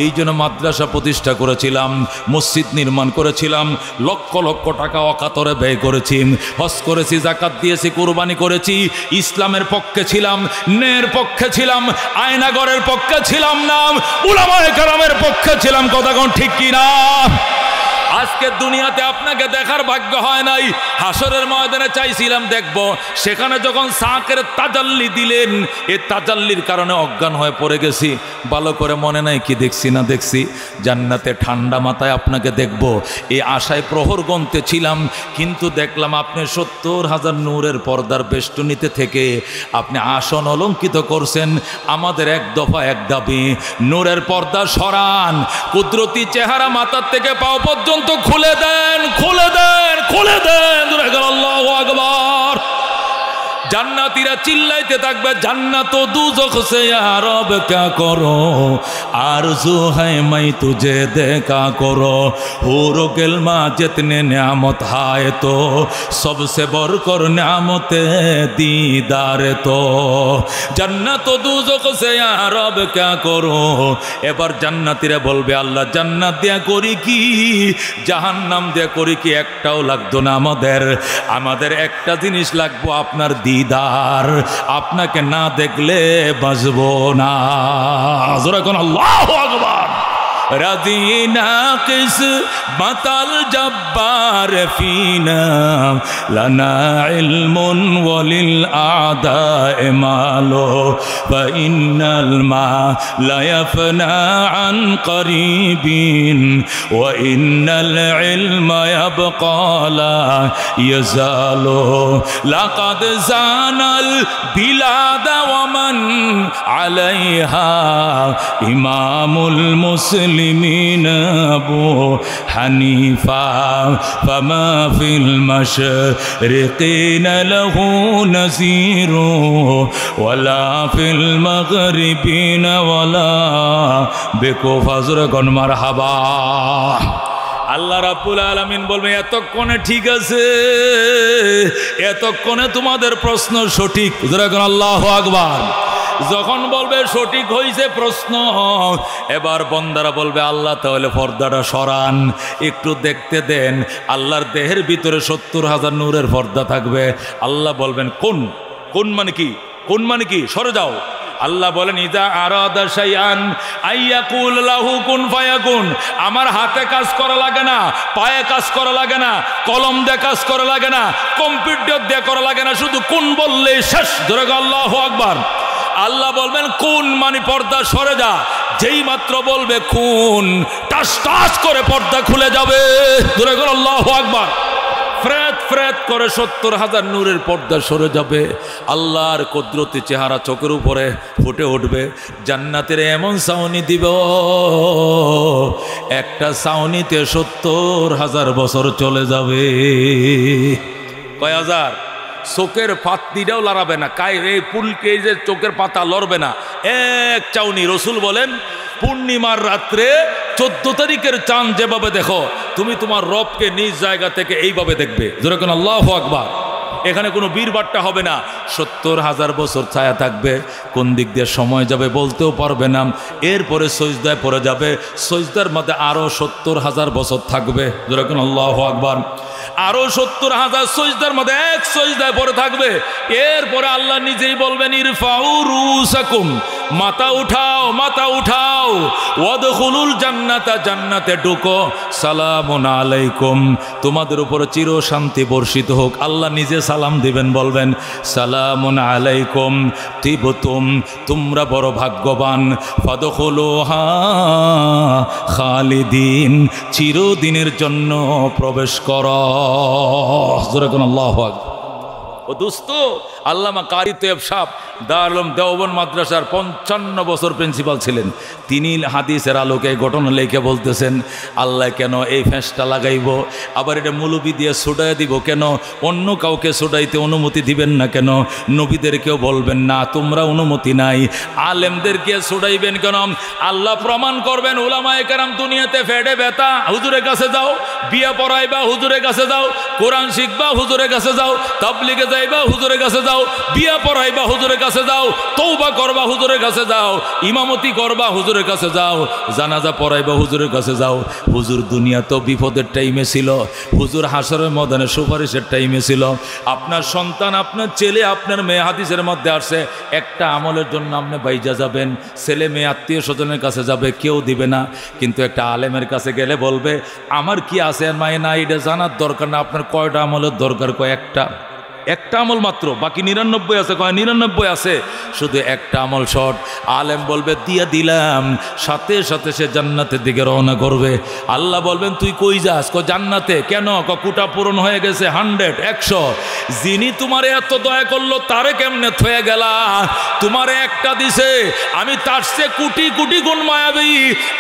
এই জন্য মাদ্রাসা প্রতিষ্ঠা করেছিলাম, মসজিদ নির্মাণ করেছিলাম, লক্ষ লক্ষ টাকা অকাতরে ব্যয় করেছি, হজ করেছি, যাকাত দিয়েছি, কুরবানি করেছি, ইসলামের পক্ষে ছিলাম, ন্যায়ের পক্ষে ছিলাম, আয়নাগরের পক্ষে ছিলাম না, উলামায়ে কেরামের পক্ষে ছিলাম। কথা কোন ঠিক কিনা? আজকে দুনিয়াতে আপনাকে দেখার ভাগ্য হয় নাই, হাসরের ময়দানে চাইছিলাম দেখব, সেখানে যখন সাকের তাজাল্লি দিলেন, এই তাজাল্লির কারণে অজ্ঞান হয়ে পড়ে গেছি। ভালো করে মনে নাই কি দেখছি না দেখছি, জান্নাতে ঠান্ডা মাথায় আপনাকে দেখব, এই আশায় প্রহর গন্তে ছিলাম, কিন্তু দেখলাম আপনি ৭০,০০০ নূরের পর্দার বেষ্টনীতে থেকে আপনি আসন অলঙ্কিত করছেন। আমাদের এক দফা এক দাবি, নূরের পর্দা সরান, কুদরতি চেহারা মাথার থেকে পাও পর্যন্ত খুলে দেন, খুলে দেন, খুলে দেন। আল্লাহু আকবার। জান্নাতীরা চিল্লাইতে থাকবে, জান্নাত ও দুজখ সে ইয়া রব क्या करो, आरज़ू है मैं तुझे देखा करो, हूर गिल्मा जितने नियामत है तो सबसे बढ़कर नियामत दीदार तो, জান্নাত ও দুজখ সে ইয়া রব क्या करो। এবার জান্নাতীরা বলবে আল্লাহ জান্নাত দিয়া করি কি, জাহান্নাম দিয়া করি কি, একটাও লাগতো না আমাদের। আমাদের একটা জিনিস লাগবো, আপনার দিদার, আপনাকে না দেখলে বাঁচবো না। জোরে কোন আল্লাহু আকবার। রাদিনা কিসমাতাল জব্বার ফিনা, লানা ইলমুন ওয়ালিল আদায়ে মালো, ফা ইন্নাল মা লা ইয়াফনা আন করিবিন, ওয়া ইন্নাল ইলমা ইয়াবকা লা ইয়াজালু, লাকাদ জানাল বিলাদা ওয়া মান আলাইহা, ইমামুল মুসলিমিন আবু হানিফা, ফামা ফিল মাশরিকিন লাহু নাযীরু, ওয়ালা ফিল মাগরিবিন ওয়ালা বিকুফা। জোরে মারহাবা। আল্লাহ রাব্বুল আলামিন বলবে এতক্ষণে ঠিক আছে, এতক্ষণে তোমাদের প্রশ্ন সঠিক। জোরে কোন আল্লাহু আকবার। যখন বলবে সঠিক হয়েছে প্রশ্ন, এবার বন্দারা বলবে আল্লাহ তাহলে পর্দাটা সরান, একটু দেখতে দেন। আল্লাহর দেহের ভিতরে ৭০,০০০ নূরের পর্দা থাকবে। আল্লাহ বলবেন কোন, কোন মানে কি, কোন মানে কি, সরে যাও। আল্লাহ বলেন ইজা আরাদা শাইআন আইয়াকুল লাহু কুন ফায়াকুন। আমার হাতে কাজ করা লাগে না, পায়ে কাজ করা লাগে না, কলম দিয়ে কাজ করা লাগে না, কম্পিউটার দিয়ে করা লাগে না, শুধু কোন বললে শেষ। ধরে আল্লাহু আকবার। আল্লাহ বলবেন কোন মানে পর্দা সরে যা, যেই মাত্র বলবে কোন, টাস টাস করে পর্দা খুলে যাবে। ধরে আল্লাহু আকবার। ফ্রেত ফ্রেত করে ৭০,০০০ নূরের পর্দা সরে যাবে। আল্লাহর কুদরতি চেহারা চোখের উপরে ফুটে উঠবে। জান্নাতের এমন ছাউনি দিব, একটা ছাউনিতে ৭০,০০০ বছর চলে যাবে। কয় হাজার? চোখের পাতনিটাও লড়াবে না, এই পুলকে যে চোখের পাতা লড়বে না, এক চাউনি। রসুল বলেন পূর্ণিমার রাত্রে 14 তারিখের চাঁদ যেভাবে দেখো, তুমি তোমার রবকে নিজ জায়গা থেকে এইভাবে দেখবে। যেরকম আল্লাহু আকবার। এখানে কোনো বীরবাট্টা হবে না। 70,000 বছর ছায়া থাকবে, কোন দিক দিয়ে সময় যাবে বলতেও পারবে না। এরপরে সজদায় পড়ে যাবে, সজদার মধ্যে আরো 70,000 বছর থাকবে। যেরকম আল্লাহু আকবার। আরো 70,000 সজদার মধ্যে এক সজদায় পড়ে থাকবে। এরপরে আল্লাহ নিজেই বলবেন ইরফাউ রুসাকুম, মাথা উঠাও, মাথা উঠাও, ওয়াদখুলুল জান্নাতা, জান্নাতে ঢুকো, সালামুন আলাইকুম, তোমাদের উপর চির শান্তি বর্ষিত হোক। আল্লাহ নিজে সালাম দিবেন, বলবেন সালামুন আলাইকুম তিবতুম, তোমরা বড় ভাগ্যবান, ফাদখুলুহা খালিদিন, চিরদিনের জন্য প্রবেশ করো। জোরে কোন আল্লাহু আকবার। ও দোস্ত, আল্লামা কারি তৈয়ব সাহেব দারুল দেওবন্দ মাদ্রাসার 55 বছর প্রিন্সিপাল ছিলেন। তিনি হাদিসের আলোকে ঘটনা লেখে বলতেছেন, আল্লাহ কেন এই ফেঁসটা লাগাইব, আবার এটা মৌলবি দিয়ে ছুটাই দিব কেন, অন্য কাউকে ছুটাইতে অনুমতি দিবেন না কেন, নবীদেরকেও বলবেন না তোমরা অনুমতি নাই, আলেমদেরকে ছুটাইবেন কেন? আল্লাহ প্রমাণ করবেন, উলামায়ে কেরাম দুনিয়াতে ফেডে ব্যথা, হুজুরের কাছে যাও, বিয়ে পড়াইবা হুজুরের কাছে যাও, কোরআন শিখবা হুজুরের কাছে যাও, তাবলীগে যাইবা হুজুরের কাছে যাও, বিয়ে পড়াইবা হুজুরের কাছে যাও, তওবা করবা হুজুরের কাছে যাও, ইমামতি করবা হুজুরের কাছে যাও, জানাজা পড়াইবা হুজুরের কাছে যাও। হুজুর দুনিয়া তো বিপদের টাইমে ছিল, হুজুর হাসরের ময়দানে সুপারিশের টাইমে ছিল। আপনার সন্তান, আপনার ছেলে, আপনার মেয়ে হাদিসের মধ্যে আসছে, একটা আমলের জন্য আপনি বাইজা যাবেন, ছেলে মেয়ে আত্মীয় স্বজনের কাছে যাবে, কেউ দিবে না, কিন্তু একটা আলেমের কাছে গেলে বলবে আমার কি আছে আর মায়ে না, এটা জানার দরকার না। আপনার কয়টা আমলের দরকার? একটা আমল মাত্র, বাকি 99 আছে, কয় 99 আছে, শুধু একটা আমল শর্ট। আলেম বলবে দিয়া দিলাম, সাথে সাথে সে জান্নাতের দিকে রওনা করবে। আল্লাহ বলবেন তুই কই যাস? কয় জান্নাতে। কেন? কোটা পূরণ হয়ে গেছে 100 100। যিনি তোমারে এত দয়া করলো তারে কেমনে থয়ে গেলা? তোমারে একটা দিছে, আমি তার চেয়ে কোটি কোটি গুণ মায়াবী,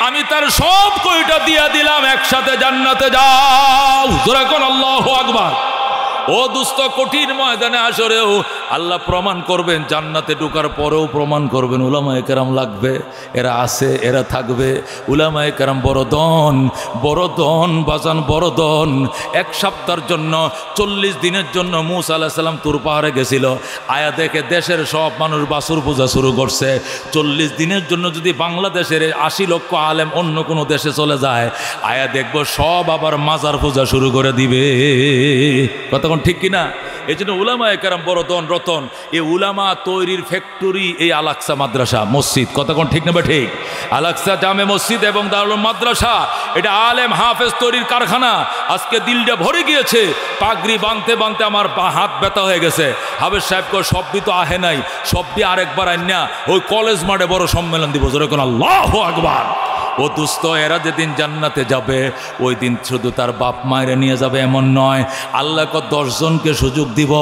আমি তার সব কয়টা দিয়া দিলাম, একসাথে জান্নাতে যাও। জোরে কোন আল্লাহু আকবার। ও দুস্থ, কঠিন ময়দানে হাসরেও আল্লাহ প্রমাণ করবেন, জান্নাতে ঢোকার পরেও প্রমাণ করবেন উলামায়ে কেরাম লাগবে, এরা আছে, এরা থাকবে। উলামায়ে কেরাম বড় দন বাজান, বড় দন। 1 সপ্তাহের জন্য 40 দিনের জন্য মুসা আলাইহিস সালাম তুর পাহাড়ে গেছিল। আয়া দেখে দেশের সব মানুষ বাছুর পূজা শুরু করছে। 40 দিনের জন্য যদি বাংলাদেশের 80 লক্ষ আলেম অন্য কোনো দেশে চলে যায়, আয়া দেখবো সব আবার মাজার পূজা শুরু করে দিবে। কতক্ষণ ঠিক কিনা? এই জন্য উলামায়ে কেরাম বড় দন রতন। এই উলামা তৈরির ফ্যাক্টরি এই আল আকসা মাদ্রাসা মসজিদ। কতক্ষণ ঠিক নেবে? ঠিক। আল আকসা জামে মসজিদ এবং দারুল মাদ্রাসা, এটা আলেম হাফেজ তৈরির কারখানা। আজকে দিলটা ভরে গিয়েছে। পাগড়ি বাঁধতে বাঁধতে আমার হাত ব্যথা হয়ে গেছে। হাফেজ সাহেবকে সব্বি তো আহে নাই, সব্বি আরেকবার আইনা ওই কলেজ মাঠে বড় সম্মেলন দিব। জোরে কোন আল্লাহু আকবার। ও দুস্থ, এরা যেদিন জান্নাতে যাবে ওই দিন শুধু তার বাপ মায়েরা নিয়ে যাবে এমন নয়, আল্লাহ 10 জনকে সুযোগ দিব,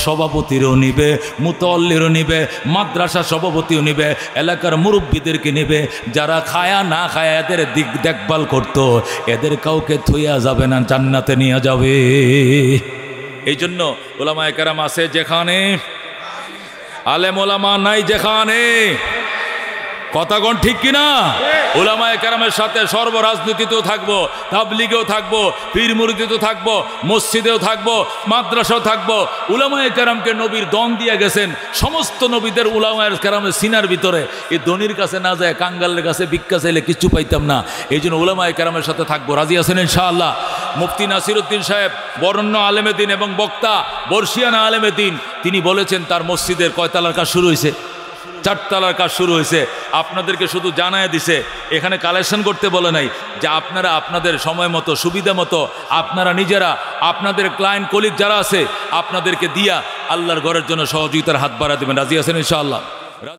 সভাপতিরও নিবে, মুতাল্লিরও নিবে, মাদ্রাসা সভাপতিও নিবে, এলাকার মুরব্বীদেরকে নিবে, যারা খায়া না খায়া এদের দিক দেখভাল করতো, এদের কাউকে থুইয়া যাবে না, জান্নাতে নিয়ে যাবে। এই জন্য ওলামায়ে কেরাম আছে যেখানে, আলেম ওলামা নাই যেখানে। কথাগণ ঠিক কিনা? উলামায়ে কেরামের সাথে সর্বরাজনীতিতেও থাকবো, তাবলীগেও থাকবো, পীর মুরিদিতেও থাকবো, মসজিদেও থাকবো, মাদ্রাসাও থাকবো। উলামায়ে কেরামকে নবীর দন দিয়ে গেছেন। সমস্ত নবীদের উলামায়ে কেরামের সিনার ভিতরে, এই ধনির কাছে না যায় কাঙ্গালের কাছে ভিক্ষা চাইলে কিচ্ছু পাইতাম না। এই জন্য উলামায়ে কেরামের সাথে থাকবো। রাজি আছেন ইনশাআল্লাহ? মুফতি নাসিরউদ্দিন সাহেব, বরেণ্য আলেমে দ্বীন এবং বক্তা, বর্ষিয়ানা আলেমে দ্বীন, তিনি বলেছেন তার মসজিদের কয়তলার কাজ শুরু হয়েছে? 4 তলার কাজ শুরু হয়েছে। আপনাদেরকে শুধু জানায় দিছে, এখানে কালেকশন করতে বলে নাই, যে আপনারা আপনাদের সময় মতো, সুবিধা মতো, আপনারা নিজেরা আপনাদের ক্লায়েন্ট কলিগ যারা আছে আপনাদেরকে দিয়া আল্লাহর ঘরের জন্য সহযোগিতার হাত বাড়া দেবেন। রাজি আছেন ইনশাআল্লাহ?